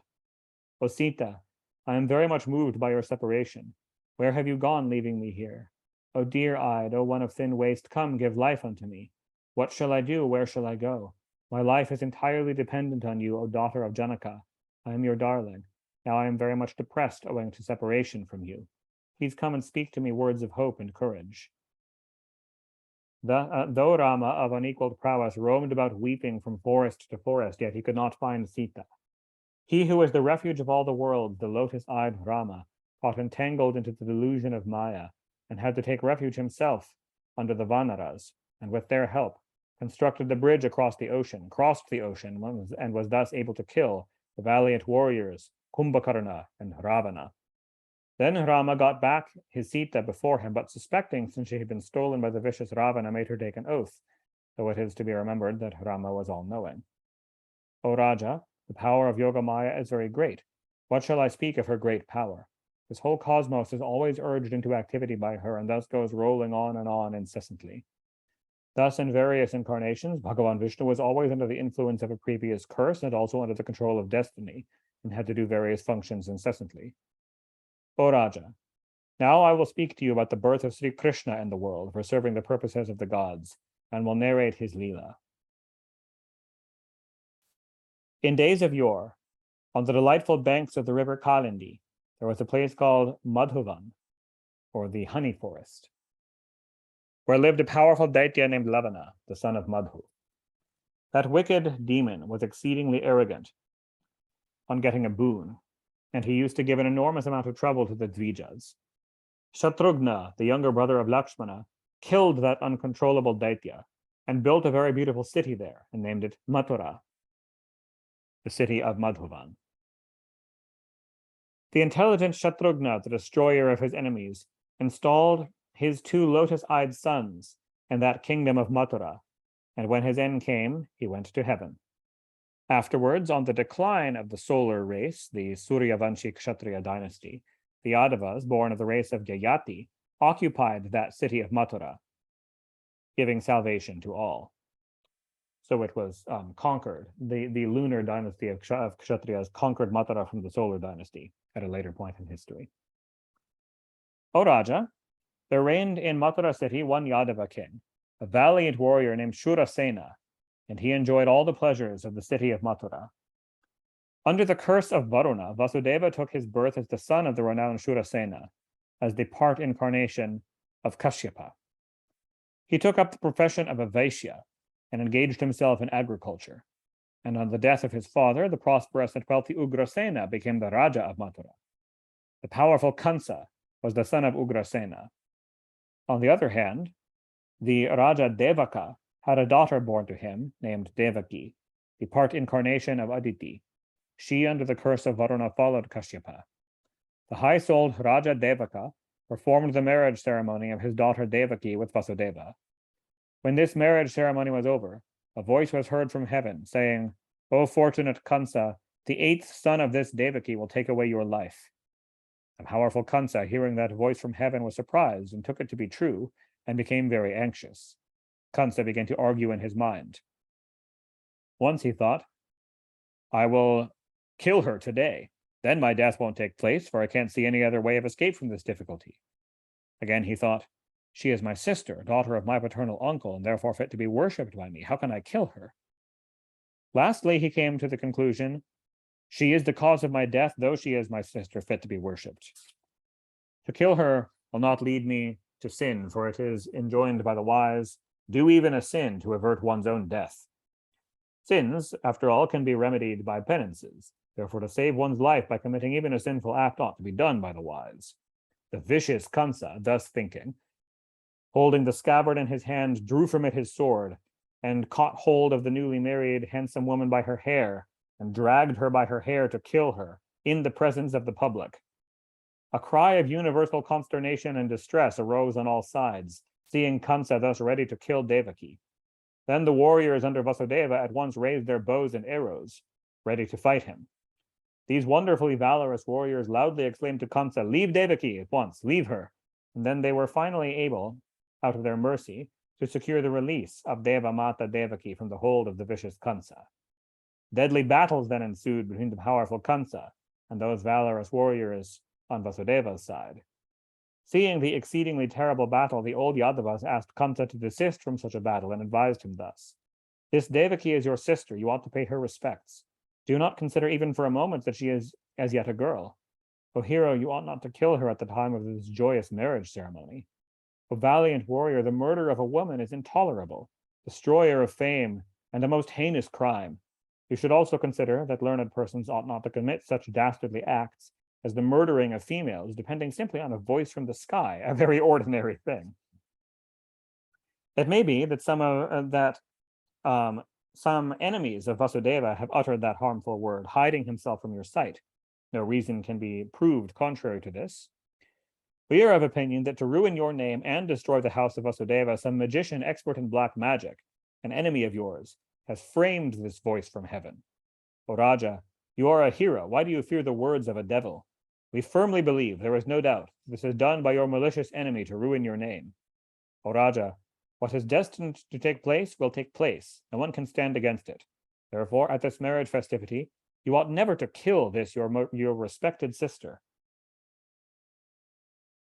O Sita, I am very much moved by your separation. Where have you gone, leaving me here? O dear-eyed, O one of thin waist, come, give life unto me. What shall I do? Where shall I go? My life is entirely dependent on you, O daughter of Janaka. I am your darling. Now I am very much depressed owing to separation from you. Please come and speak to me words of hope and courage. Though Rama of unequaled prowess roamed about weeping from forest to forest, yet he could not find Sita. He who is the refuge of all the world, the lotus-eyed Rama, got entangled into the delusion of Maya and had to take refuge himself under the Vanaras, and with their help, constructed the bridge across the ocean, crossed the ocean, and was thus able to kill the valiant warriors Kumbhakarna and Ravana. Then Rama got back his Sita before him, but suspecting, since she had been stolen by the vicious Ravana, made her take an oath, though it is to be remembered that Rama was all-knowing. O Raja, the power of Yogamaya is very great. What shall I speak of her great power? This whole cosmos is always urged into activity by her, and thus goes rolling on and on incessantly. Thus, in various incarnations, Bhagavan Vishnu was always under the influence of a previous curse and also under the control of destiny, and had to do various functions incessantly. O Raja, now I will speak to you about the birth of Sri Krishna in the world for serving the purposes of the gods, and will narrate his Leela. In days of yore, on the delightful banks of the river Kalindi, there was a place called Madhuvan, or the honey forest, where lived a powerful Daitya named Lavana, the son of Madhu. That wicked demon was exceedingly arrogant on getting a boon, and he used to give an enormous amount of trouble to the Dvijas. Shatrughna, the younger brother of Lakshmana, killed that uncontrollable Daitya and built a very beautiful city there and named it Mathura, the city of Madhuvan. The intelligent Shatrughna, the destroyer of his enemies, installed his 2 lotus-eyed sons in that kingdom of Mathura, and when his end came, he went to heaven. Afterwards, on the decline of the solar race, the Suryavanshi Kshatriya dynasty, the Yadavas, born of the race of Yayati, occupied that city of Mathura, giving salvation to all. So it was conquered. The lunar dynasty of Kshatriyas conquered Mathura from the solar dynasty at a later point in history. O Raja, there reigned in Mathura city one Yadava king, a valiant warrior named Shurasena, and he enjoyed all the pleasures of the city of Mathura. Under the curse of Varuna, Vasudeva took his birth as the son of the renowned Shurasena, as the part incarnation of Kashyapa. He took up the profession of a Vaishya and engaged himself in agriculture. And on the death of his father, the prosperous and wealthy Ugrasena became the Raja of Mathura. The powerful Kansa was the son of Ugrasena. On the other hand, the Raja Devaka had a daughter born to him named Devaki, the part incarnation of Aditi. She, under the curse of Varuna, followed Kashyapa. The high-souled Raja Devaka performed the marriage ceremony of his daughter Devaki with Vasudeva. When this marriage ceremony was over, a voice was heard from heaven saying, "O fortunate Kansa, the 8th son of this Devaki will take away your life." The powerful Kansa, hearing that voice from heaven, was surprised and took it to be true and became very anxious. Kansa began to argue in his mind. Once he thought, "I will kill her today. Then my death won't take place, for I can't see any other way of escape from this difficulty." Again he thought, "She is my sister, daughter of my paternal uncle, and therefore fit to be worshipped by me. How can I kill her?" Lastly, he came to the conclusion, "She is the cause of my death, though she is my sister, fit to be worshipped. To kill her will not lead me to sin, for it is enjoined by the wise, do even a sin to avert one's own death. Sins, after all, can be remedied by penances. Therefore, to save one's life by committing even a sinful act ought to be done by the wise." The vicious Kansa, thus thinking, holding the scabbard in his hand, drew from it his sword, and caught hold of the newly married handsome woman by her hair, and dragged her by her hair to kill her in the presence of the public. A cry of universal consternation and distress arose on all sides, seeing Kansa thus ready to kill Devaki. Then the warriors under Vasudeva at once raised their bows and arrows, ready to fight him. These wonderfully valorous warriors loudly exclaimed to Kansa, "Leave Devaki at once, leave her." And then they were finally able, out of their mercy to secure the release of Deva Mata Devaki from the hold of the vicious Kansa. Deadly battles then ensued between the powerful Kansa and those valorous warriors on Vasudeva's side. Seeing the exceedingly terrible battle, the old Yadavas asked Kansa to desist from such a battle and advised him thus: "This Devaki is your sister. You ought to pay her respects. Do not consider even for a moment that she is as yet a girl. O hero, you ought not to kill her at the time of this joyous marriage ceremony. O valiant warrior, the murder of a woman is intolerable, destroyer of fame, and a most heinous crime. You should also consider that learned persons ought not to commit such dastardly acts as the murdering of females, depending simply on a voice from the sky, a very ordinary thing. It may be that some enemies of Vasudeva have uttered that harmful word, hiding himself from your sight. No reason can be proved contrary to this. We are of opinion that to ruin your name and destroy the house of Vasudeva, some magician expert in black magic, an enemy of yours, has framed this voice from heaven. O Raja, you are a hero. Why do you fear the words of a devil? We firmly believe, there is no doubt, this is done by your malicious enemy to ruin your name. O Raja, what is destined to take place will take place. No one can stand against it. Therefore, at this marriage festivity, you ought never to kill this your respected sister."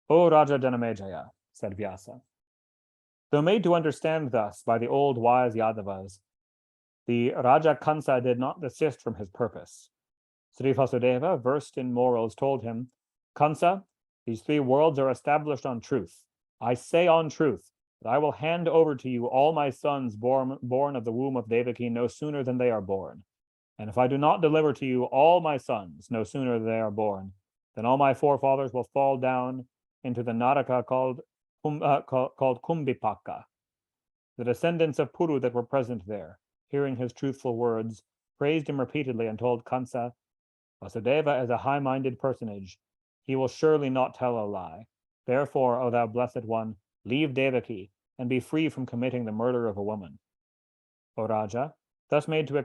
"O Raja Janamejaya," said Vyasa, though made to understand thus by the old wise Yadavas, the Raja Kansa did not desist from his purpose. Sri Vasudeva, versed in morals, told him, "Kansa, these three worlds are established on truth. I say on truth that I will hand over to you all my sons born of the womb of Devaki no sooner than they are born. And if I do not deliver to you all my sons no sooner than they are born, then all my forefathers will fall down into the Naraka called Kumbhipaka." The descendants of Puru that were present there, hearing his truthful words, praised him repeatedly and told Kansa, "Vasudeva is a high-minded personage. He will surely not tell a lie. Therefore, O thou blessed one, leave Devaki and be free from committing the murder of a woman." O Raja, thus made to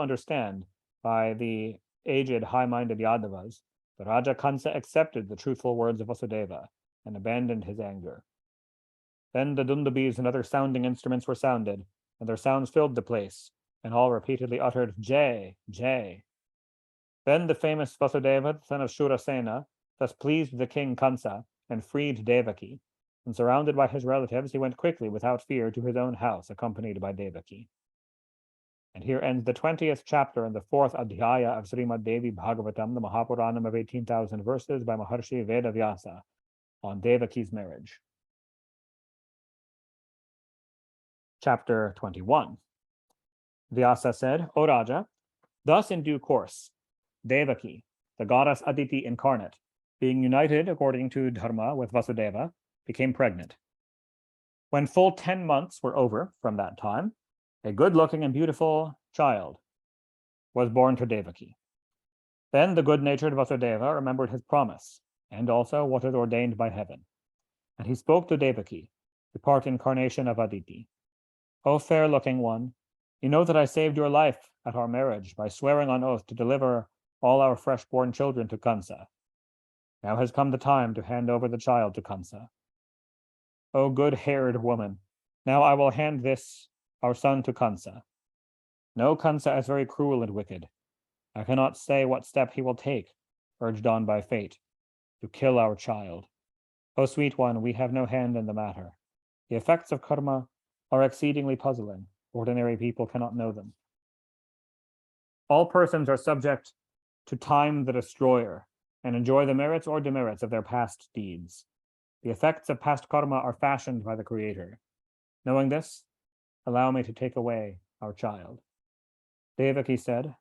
understand by the aged, high-minded Yadavas, the Raja Kansa accepted the truthful words of Vasudeva and abandoned his anger. Then the dundubis and other sounding instruments were sounded, and their sounds filled the place, and all repeatedly uttered, "Jai, Jai." Then the famous Vasudeva, the son of Shurasena, thus pleased the king Kansa and freed Devaki, and surrounded by his relatives, he went quickly without fear to his own house, accompanied by Devaki. And here ends the 20th chapter in the 4th Adhyaya of Srimad Devi Bhagavatam, the Mahapuranam of 18,000 verses by Maharshi Vedavyasa on Devaki's marriage. Chapter 21. Vyasa said, "O Raja, thus in due course, Devaki, the goddess Aditi incarnate, being united according to Dharma with Vasudeva, became pregnant. When full 10 months were over from that time, a good-looking and beautiful child was born to Devaki. Then the good-natured Vasudeva remembered his promise, and also what is ordained by heaven. And he spoke to Devaki, the part incarnation of Aditi. O fair-looking one, you know that I saved your life at our marriage by swearing on oath to deliver all our fresh-born children to Kansa. Now has come the time to hand over the child to Kansa. O good-haired woman, now I will hand our son to Kansa. No, Kansa is very cruel and wicked. I cannot say what step he will take, urged on by fate, to kill our child. O sweet one, we have no hand in the matter. The effects of karma are exceedingly puzzling. Ordinary people cannot know them. All persons are subject to time the destroyer and enjoy the merits or demerits of their past deeds. The effects of past karma are fashioned by the Creator. Knowing this, allow me to take away our child." Devaki said,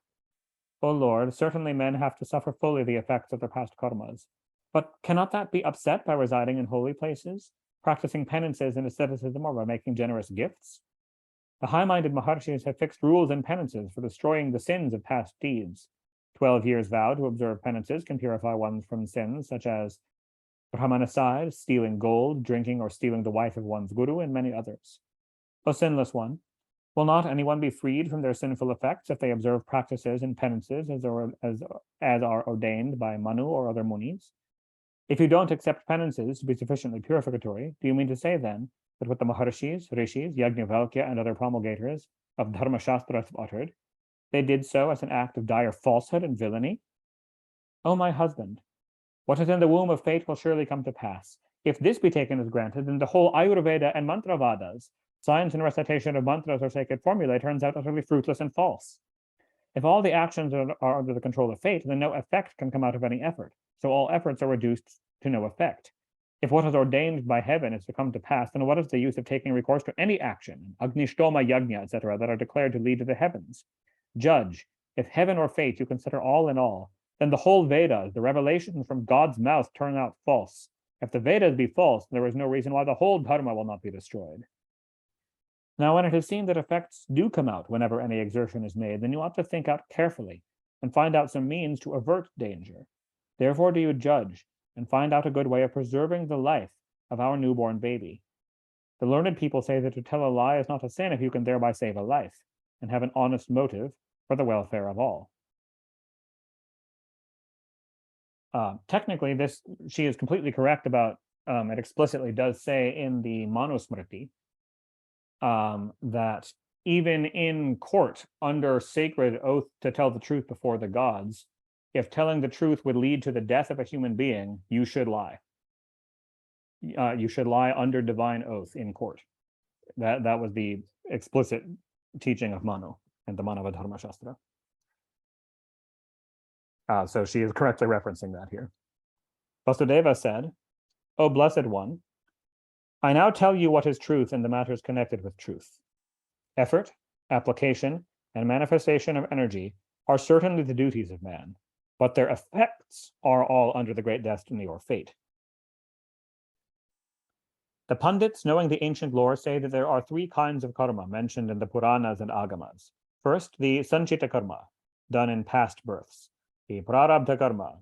"O Lord, certainly men have to suffer fully the effects of their past karmas. But cannot that be upset by residing in holy places, practicing penances and asceticism, or by making generous gifts? The high-minded Maharshis have fixed rules and penances for destroying the sins of past deeds. 12 years vow to observe penances can purify one from sins such as Brahmanacide, stealing gold, drinking, or stealing the wife of one's guru, and many others. O sinless one, will not anyone be freed from their sinful effects if they observe practices and penances as are ordained by Manu or other munis? If you don't accept penances to be sufficiently purificatory, do you mean to say then that what the Maharshis, Rishis, Yajnavalkya, and other promulgators of Dharma Shastras have uttered, they did so as an act of dire falsehood and villainy? O my husband, what is in the womb of fate will surely come to pass. If this be taken as granted, then the whole Ayurveda and Mantravadas, science and recitation of mantras or sacred formulae, turns out utterly fruitless and false. If all the actions are under the control of fate, then no effect can come out of any effort. So all efforts are reduced to no effect. If what is ordained by heaven is to come to pass, then what is the use of taking recourse to any action, Agnishtoma Yajna, etc., that are declared to lead to the heavens? Judge, if heaven or fate you consider all in all, then the whole Vedas, the revelations from God's mouth, turn out false. If the Vedas be false, there is no reason why the whole Dharma will not be destroyed. Now, when it is seen that effects do come out whenever any exertion is made, then you ought to think out carefully and find out some means to avert danger. Therefore do you judge and find out a good way of preserving the life of our newborn baby. The learned people say that to tell a lie is not a sin if you can thereby save a life and have an honest motive for the welfare of all. Technically, she is completely correct about, it explicitly does say in the Manusmriti that even in court, under sacred oath to tell the truth before the gods, if telling the truth would lead to the death of a human being, you should lie. You should lie under divine oath in court. That was the explicit teaching of Manu and the Manava Dharma Shastra. So she is correctly referencing that here. Vasudeva said, O Blessed One, I now tell you what is truth in the matters connected with truth. Effort, application, and manifestation of energy are certainly the duties of man, but their effects are all under the great destiny or fate. The Pandits, knowing the ancient lore, say that there are three kinds of karma mentioned in the Puranas and Agamas. First, the Sanchita karma, done in past births. The Prarabdha karma,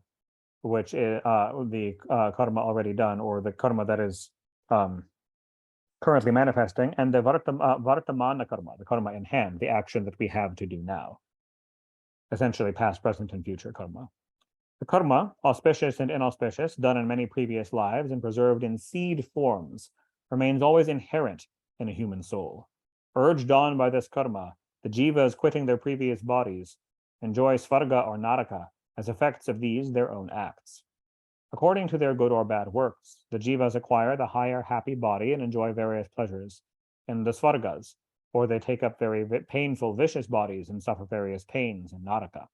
which is the karma already done, or the karma that is currently manifesting, and the Vartamana karma, the karma in hand, the action that we have to do now. Essentially past, present, and future karma. The karma, auspicious and inauspicious, done in many previous lives and preserved in seed forms, remains always inherent in a human soul. Urged on by this karma, the jivas quitting their previous bodies enjoy svarga or naraka as effects of these their own acts. According to their good or bad works, the jivas acquire the higher happy body and enjoy various pleasures in the svargas, or they take up very painful vicious bodies and suffer various pains in naraka.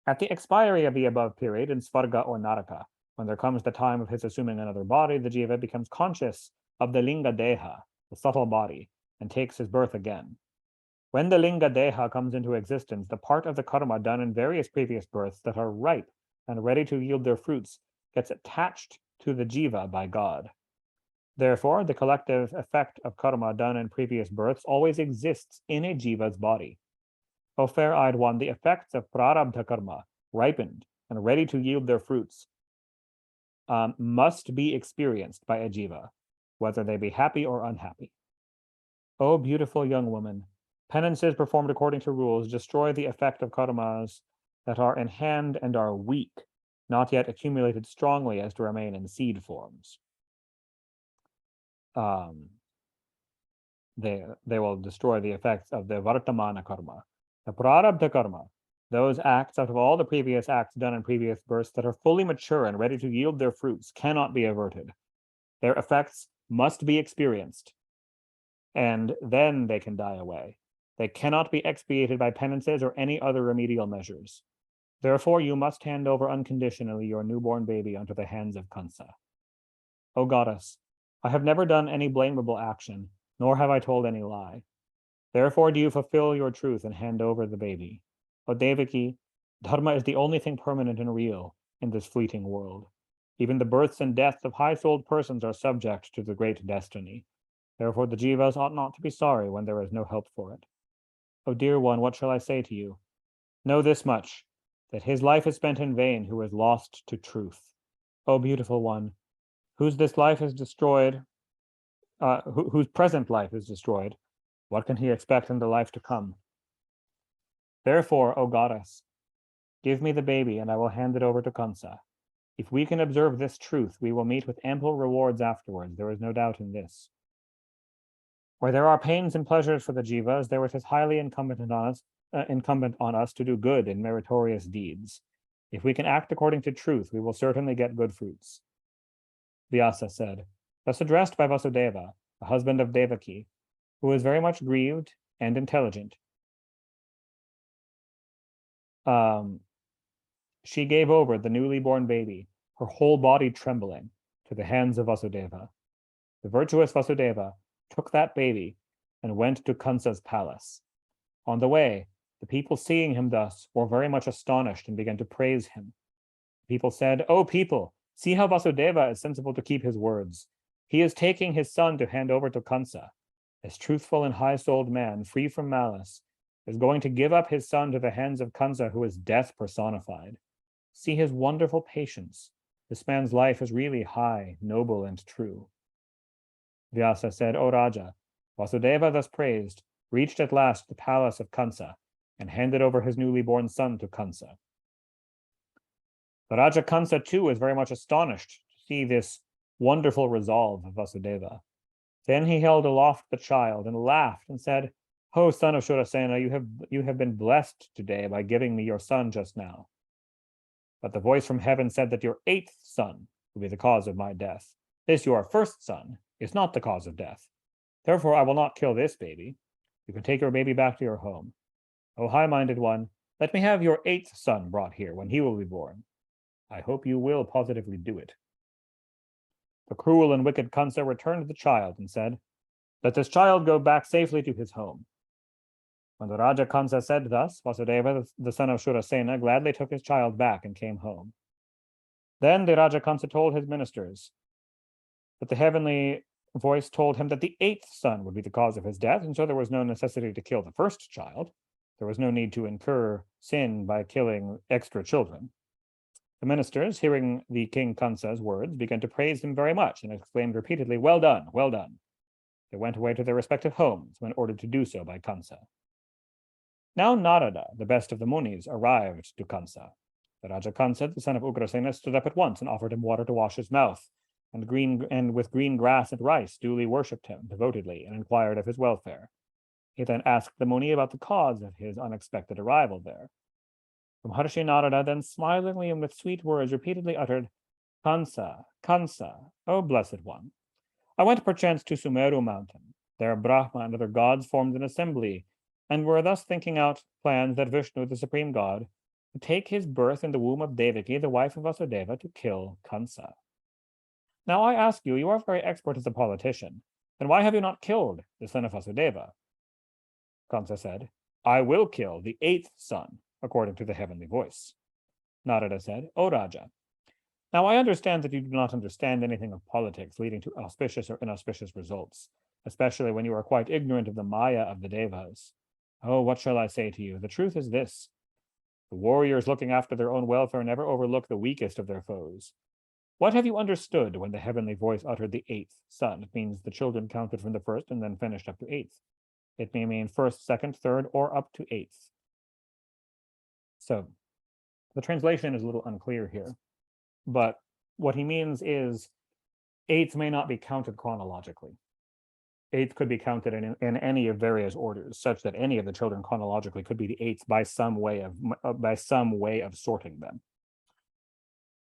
At the expiry of the above period in svarga or naraka, when there comes the time of his assuming another body, the jiva becomes conscious of the linga deha, the subtle body, and takes his birth again. When the linga deha comes into existence, the part of the karma done in various previous births that are ripe and ready to yield their fruits gets attached to the jiva by God. Therefore, the collective effect of karma done in previous births always exists in a jiva's body. O fair-eyed one, the effects of prarabdha karma, ripened and ready to yield their fruits, must be experienced by a jiva, whether they be happy or unhappy. O beautiful young woman, penances performed according to rules destroy the effect of karmas that are in hand and are weak, not yet accumulated strongly as to remain in seed forms. They will destroy the effects of the vartamana karma. The prarabdha karma, those acts out of all the previous acts done in previous births that are fully mature and ready to yield their fruits, cannot be averted. Their effects must be experienced, and then they can die away. They cannot be expiated by penances or any other remedial measures. Therefore, you must hand over unconditionally your newborn baby unto the hands of Kansa. O goddess, I have never done any blamable action, nor have I told any lie. Therefore do you fulfill your truth and hand over the baby. O Devaki, Dharma is the only thing permanent and real in this fleeting world. Even the births and deaths of high-souled persons are subject to the great destiny. Therefore the jivas ought not to be sorry when there is no help for it. O dear one, what shall I say to you? Know this much, that his life is spent in vain who is lost to truth. O beautiful one, whose this life is destroyed, whose present life is destroyed, what can he expect in the life to come? Therefore, O goddess, give me the baby and I will hand it over to Kansa. If we can observe this truth, we will meet with ample rewards afterwards. There is no doubt in this. Where there are pains and pleasures for the jivas, there it is highly incumbent on us to do good and meritorious deeds. If we can act according to truth, we will certainly get good fruits. Vyasa said, thus addressed by Vasudeva, the husband of Devaki, who was very much grieved and intelligent. She gave over the newly born baby, her whole body trembling, to the hands of Vasudeva. The virtuous Vasudeva took that baby and went to Kansa's palace. On the way, the people seeing him thus were very much astonished and began to praise him. People said, "O people, see how Vasudeva is sensible to keep his words. He is taking his son to hand over to Kansa. This truthful and high-souled man, free from malice, is going to give up his son to the hands of Kansa, who is death personified. See his wonderful patience. This man's life is really high, noble, and true." Vyasa said, "O Raja, Vasudeva, thus praised, reached at last the palace of Kansa and handed over his newly born son to Kansa. The Raja Kansa, too, was very much astonished to see this wonderful resolve of Vasudeva. Then he held aloft the child and laughed and said, "O son of Shurasena, you have been blessed today by giving me your son just now. But the voice from heaven said that your 8th son will be the cause of my death. This your 1st son is not the cause of death. Therefore, I will not kill this baby. You can take your baby back to your home. O high-minded one, let me have your 8th son brought here when he will be born. I hope you will positively do it." The cruel and wicked Kansa returned the child and said, "Let this child go back safely to his home." When the Raja Kansa said thus, Vasudeva, the son of Shurasena, gladly took his child back and came home. Then the Raja Kansa told his ministers that the heavenly voice told him that the 8th son would be the cause of his death, and so there was no necessity to kill the 1st child. There was no need to incur sin by killing extra children. The ministers, hearing the King Kansa's words, began to praise him very much and exclaimed repeatedly, "Well done, well done." They went away to their respective homes when ordered to do so by Kansa. Now Narada, the best of the Munis, arrived to Kansa. The Raja Kansa, the son of Ugrasena, stood up at once and offered him water to wash his mouth, and with green grass and rice duly worshipped him devotedly and inquired of his welfare. He then asked the Muni about the cause of his unexpected arrival there. Maharishi Narada then smilingly and with sweet words repeatedly uttered, "Kansa, Kansa, O blessed one. I went perchance to Sumeru mountain. There Brahma and other gods formed an assembly, and were thus thinking out plans that Vishnu, the supreme god, would take his birth in the womb of Devaki, the wife of Vasudeva, to kill Kansa. Now I ask you, you are very expert as a politician, then why have you not killed the son of Vasudeva?" Kansa said, "I will kill the 8th son, according to the heavenly voice." Narada said, "O Raja, now I understand that you do not understand anything of politics leading to auspicious or inauspicious results, especially when you are quite ignorant of the Maya of the Devas. Oh, what shall I say to you? The truth is this. The warriors looking after their own welfare never overlook the weakest of their foes. What have you understood when the heavenly voice uttered the 8th son? It means the children counted from the 1st and then finished up to 8th. It may mean 1st, 2nd, 3rd, or up to 8th. So the translation is a little unclear here, but what he means is 8th may not be counted chronologically. 8th could be counted in any of various orders, such that any of the children chronologically could be the 8th by some way of sorting them.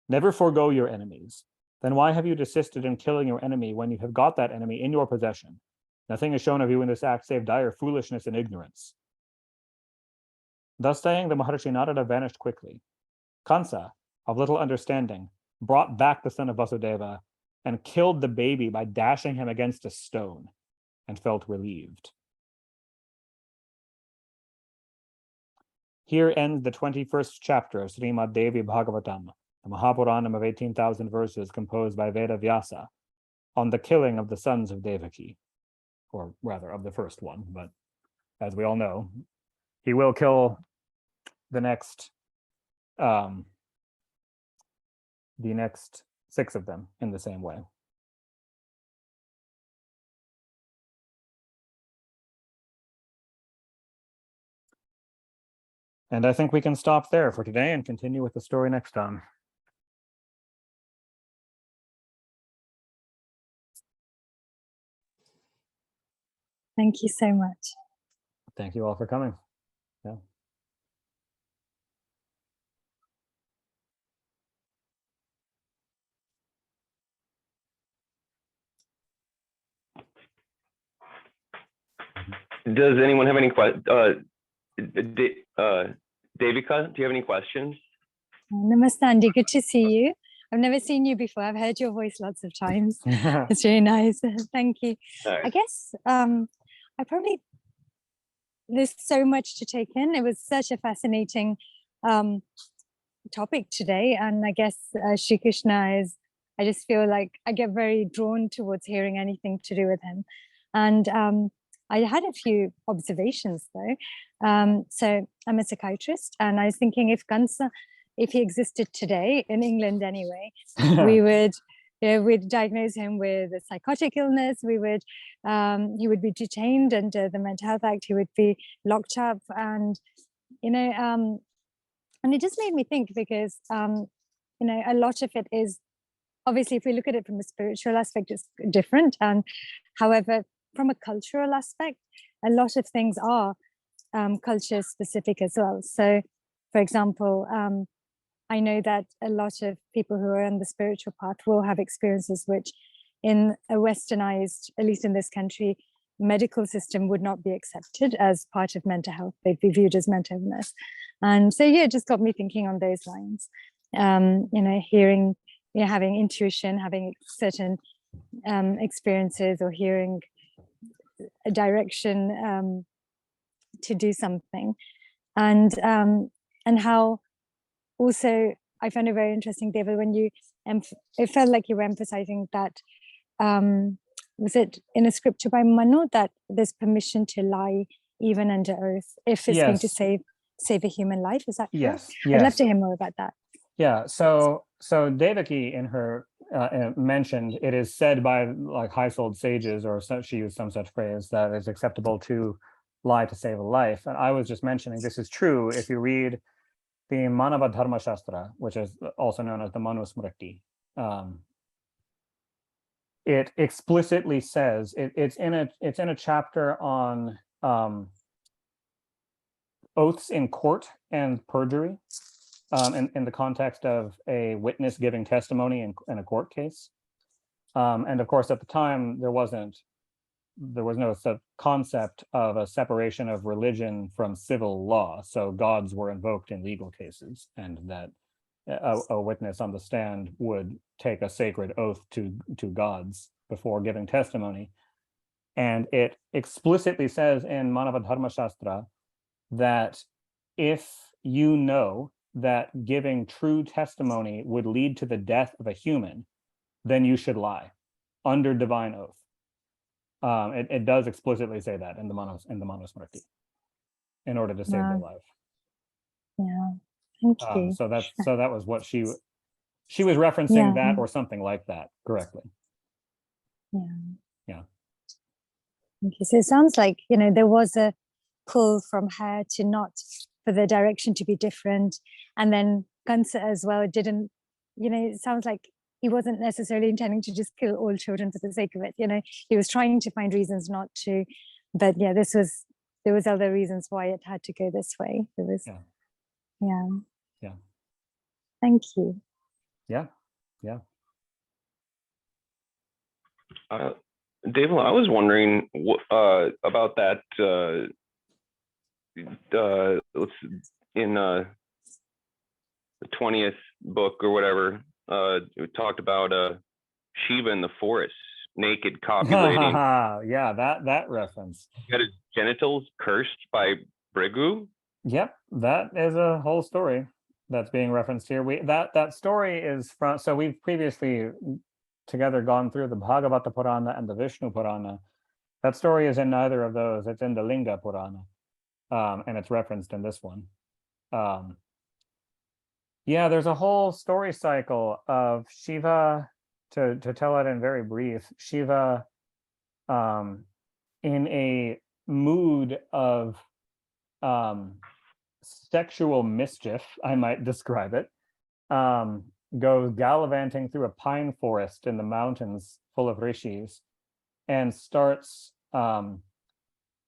Never forego your enemies. Then why have you desisted in killing your enemy when you have got that enemy in your possession? Nothing is shown of you in this act save dire foolishness and ignorance." Thus saying, the Maharishi Narada vanished quickly. Kansa, of little understanding, brought back the son of Vasudeva and killed the baby by dashing him against a stone, and felt relieved. Here ends the 21st chapter of Srimad Devi Bhagavatam, the Mahapuranam of 18,000 verses composed by Veda Vyasa, on the killing of the sons of Devaki, or rather of the first one, but as we all know, he will kill the next 6 of them in the same way. And I think we can stop there for today and continue with the story next time. Thank you so much. Thank you all for coming. Yeah. Does anyone have any questions? Devika, do you have any questions? Namaste, Andy. Good to see you. I've never seen you before. I've heard your voice lots of times. It's really nice. Thank you. Right. I guess there's so much to take in. It was such a fascinating topic today. And I guess Shri Krishna is, I just feel like I get very drawn towards hearing anything to do with him. And I had a few observations though. So I'm a psychiatrist, and I was thinking if Kansa, if he existed today in England anyway, we would, we'd diagnose him with a psychotic illness. We would, he would be detained under the Mental Health Act. He would be locked up, and and it just made me think because a lot of it is obviously, if we look at it from a spiritual aspect, it's different. And however, from a cultural aspect, a lot of things are culture specific as well. So, for example, I know that a lot of people who are on the spiritual path will have experiences which in a westernized, at least in this country, medical system would not be accepted as part of mental health. They'd be viewed as mental illness. And so, yeah, it just got me thinking on those lines. Hearing, having intuition, having certain experiences or hearing a direction to do something. And how also, I found it very interesting, David, when you, it felt like you were emphasizing that, was it in a scripture by Manu that there's permission to lie even under oath if it's going to save a human life? Is that correct? Yes. I'd love to hear more about that. Yeah. So Devaki in her mentioned it is said by like high-souled sages, or she used some such phrase, that it's acceptable to lie to save a life. And I was just mentioning this is true if you read the Manava Dharma Shastra, which is also known as the Manu Smriti. It explicitly says it's in a chapter on oaths in court and perjury, in the context of a witness giving testimony in a court case. And of course, at the time, there was no concept of a separation of religion from civil law. So gods were invoked in legal cases, and that a witness on the stand would take a sacred oath to gods before giving testimony. And it explicitly says in Manava Dharma Shastra that if you know that giving true testimony would lead to the death of a human, then you should lie under divine oath. It does explicitly say that in the Manusmriti, in order to save their life. Yeah, thank you. So that was what she was referencing, that or something like that, correctly. Yeah. Okay, so it sounds like there was a pull from her to not, for the direction to be different, and then Kansa as well didn't. It sounds like he wasn't necessarily intending to just kill all children for the sake of it. He was trying to find reasons not to. But yeah, there was other reasons why it had to go this way. There was, yeah. Thank you. Yeah. Dave, I was wondering about that. In the 20th book or whatever, we talked about Shiva in the forest, naked, copulating. Yeah, that reference. He got his genitals cursed by Brigu. Yep, that is a whole story that's being referenced here. That story is from. So we've previously together gone through the Bhagavata Purana and the Vishnu Purana. That story is in neither of those. It's in the Linga Purana, and it's referenced in this one. Yeah, there's a whole story cycle of Shiva. To tell it in very brief, Shiva, in a mood of sexual mischief, I might describe it, goes gallivanting through a pine forest in the mountains full of rishis, and starts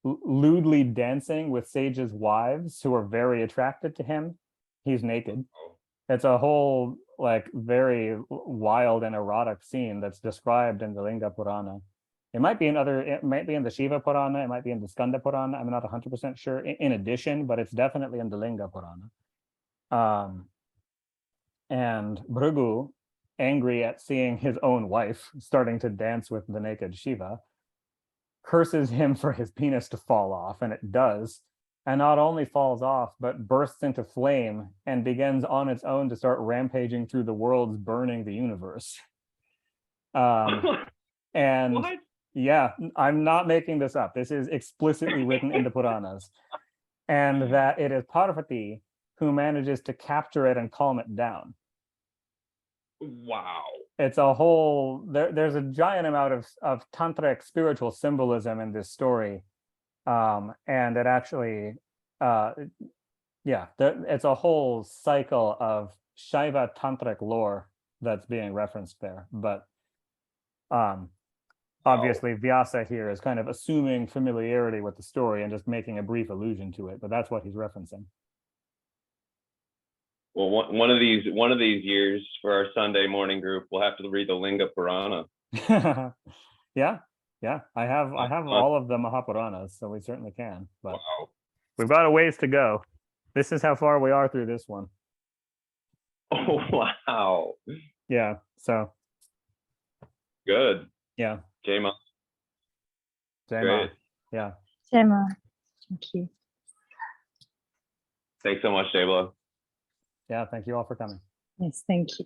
lewdly dancing with sages' wives who are very attracted to him. He's naked. It's a whole like very wild and erotic scene that's described in the Linga Purana. It might be in the Shiva Purana, it might be in the Skanda Purana. I'm not 100% sure in addition, but it's definitely in the Linga Purana. And Bhrigu, angry at seeing his own wife starting to dance with the naked Shiva, curses him for his penis to fall off, and it does. And not only falls off, but bursts into flame and begins on its own to start rampaging through the worlds, burning the universe. And What? yeah, I'm not making this up. This is explicitly written in the Puranas. And that it is Parvati who manages to capture it and calm it down. Wow. It's a whole, there's a giant amount of tantric spiritual symbolism in this story. And it actually, it's a whole cycle of Shaiva tantric lore that's being referenced there. But obviously Vyasa here is kind of assuming familiarity with the story and just making a brief allusion to it, but that's what he's referencing. Well, one of these years for our Sunday morning group, we'll have to read the Linga Purana. Yeah. I have all of the Mahapuranas, so we certainly can. But Wow. we've got a ways to go. This is how far we are through this one. Oh wow. Yeah. So. Good. Yeah. Jai Ma. Jai Ma. Great. Yeah. Jai Ma. Thank you. Thanks so much, Jabla. Yeah. Thank you all for coming. Yes, thank you.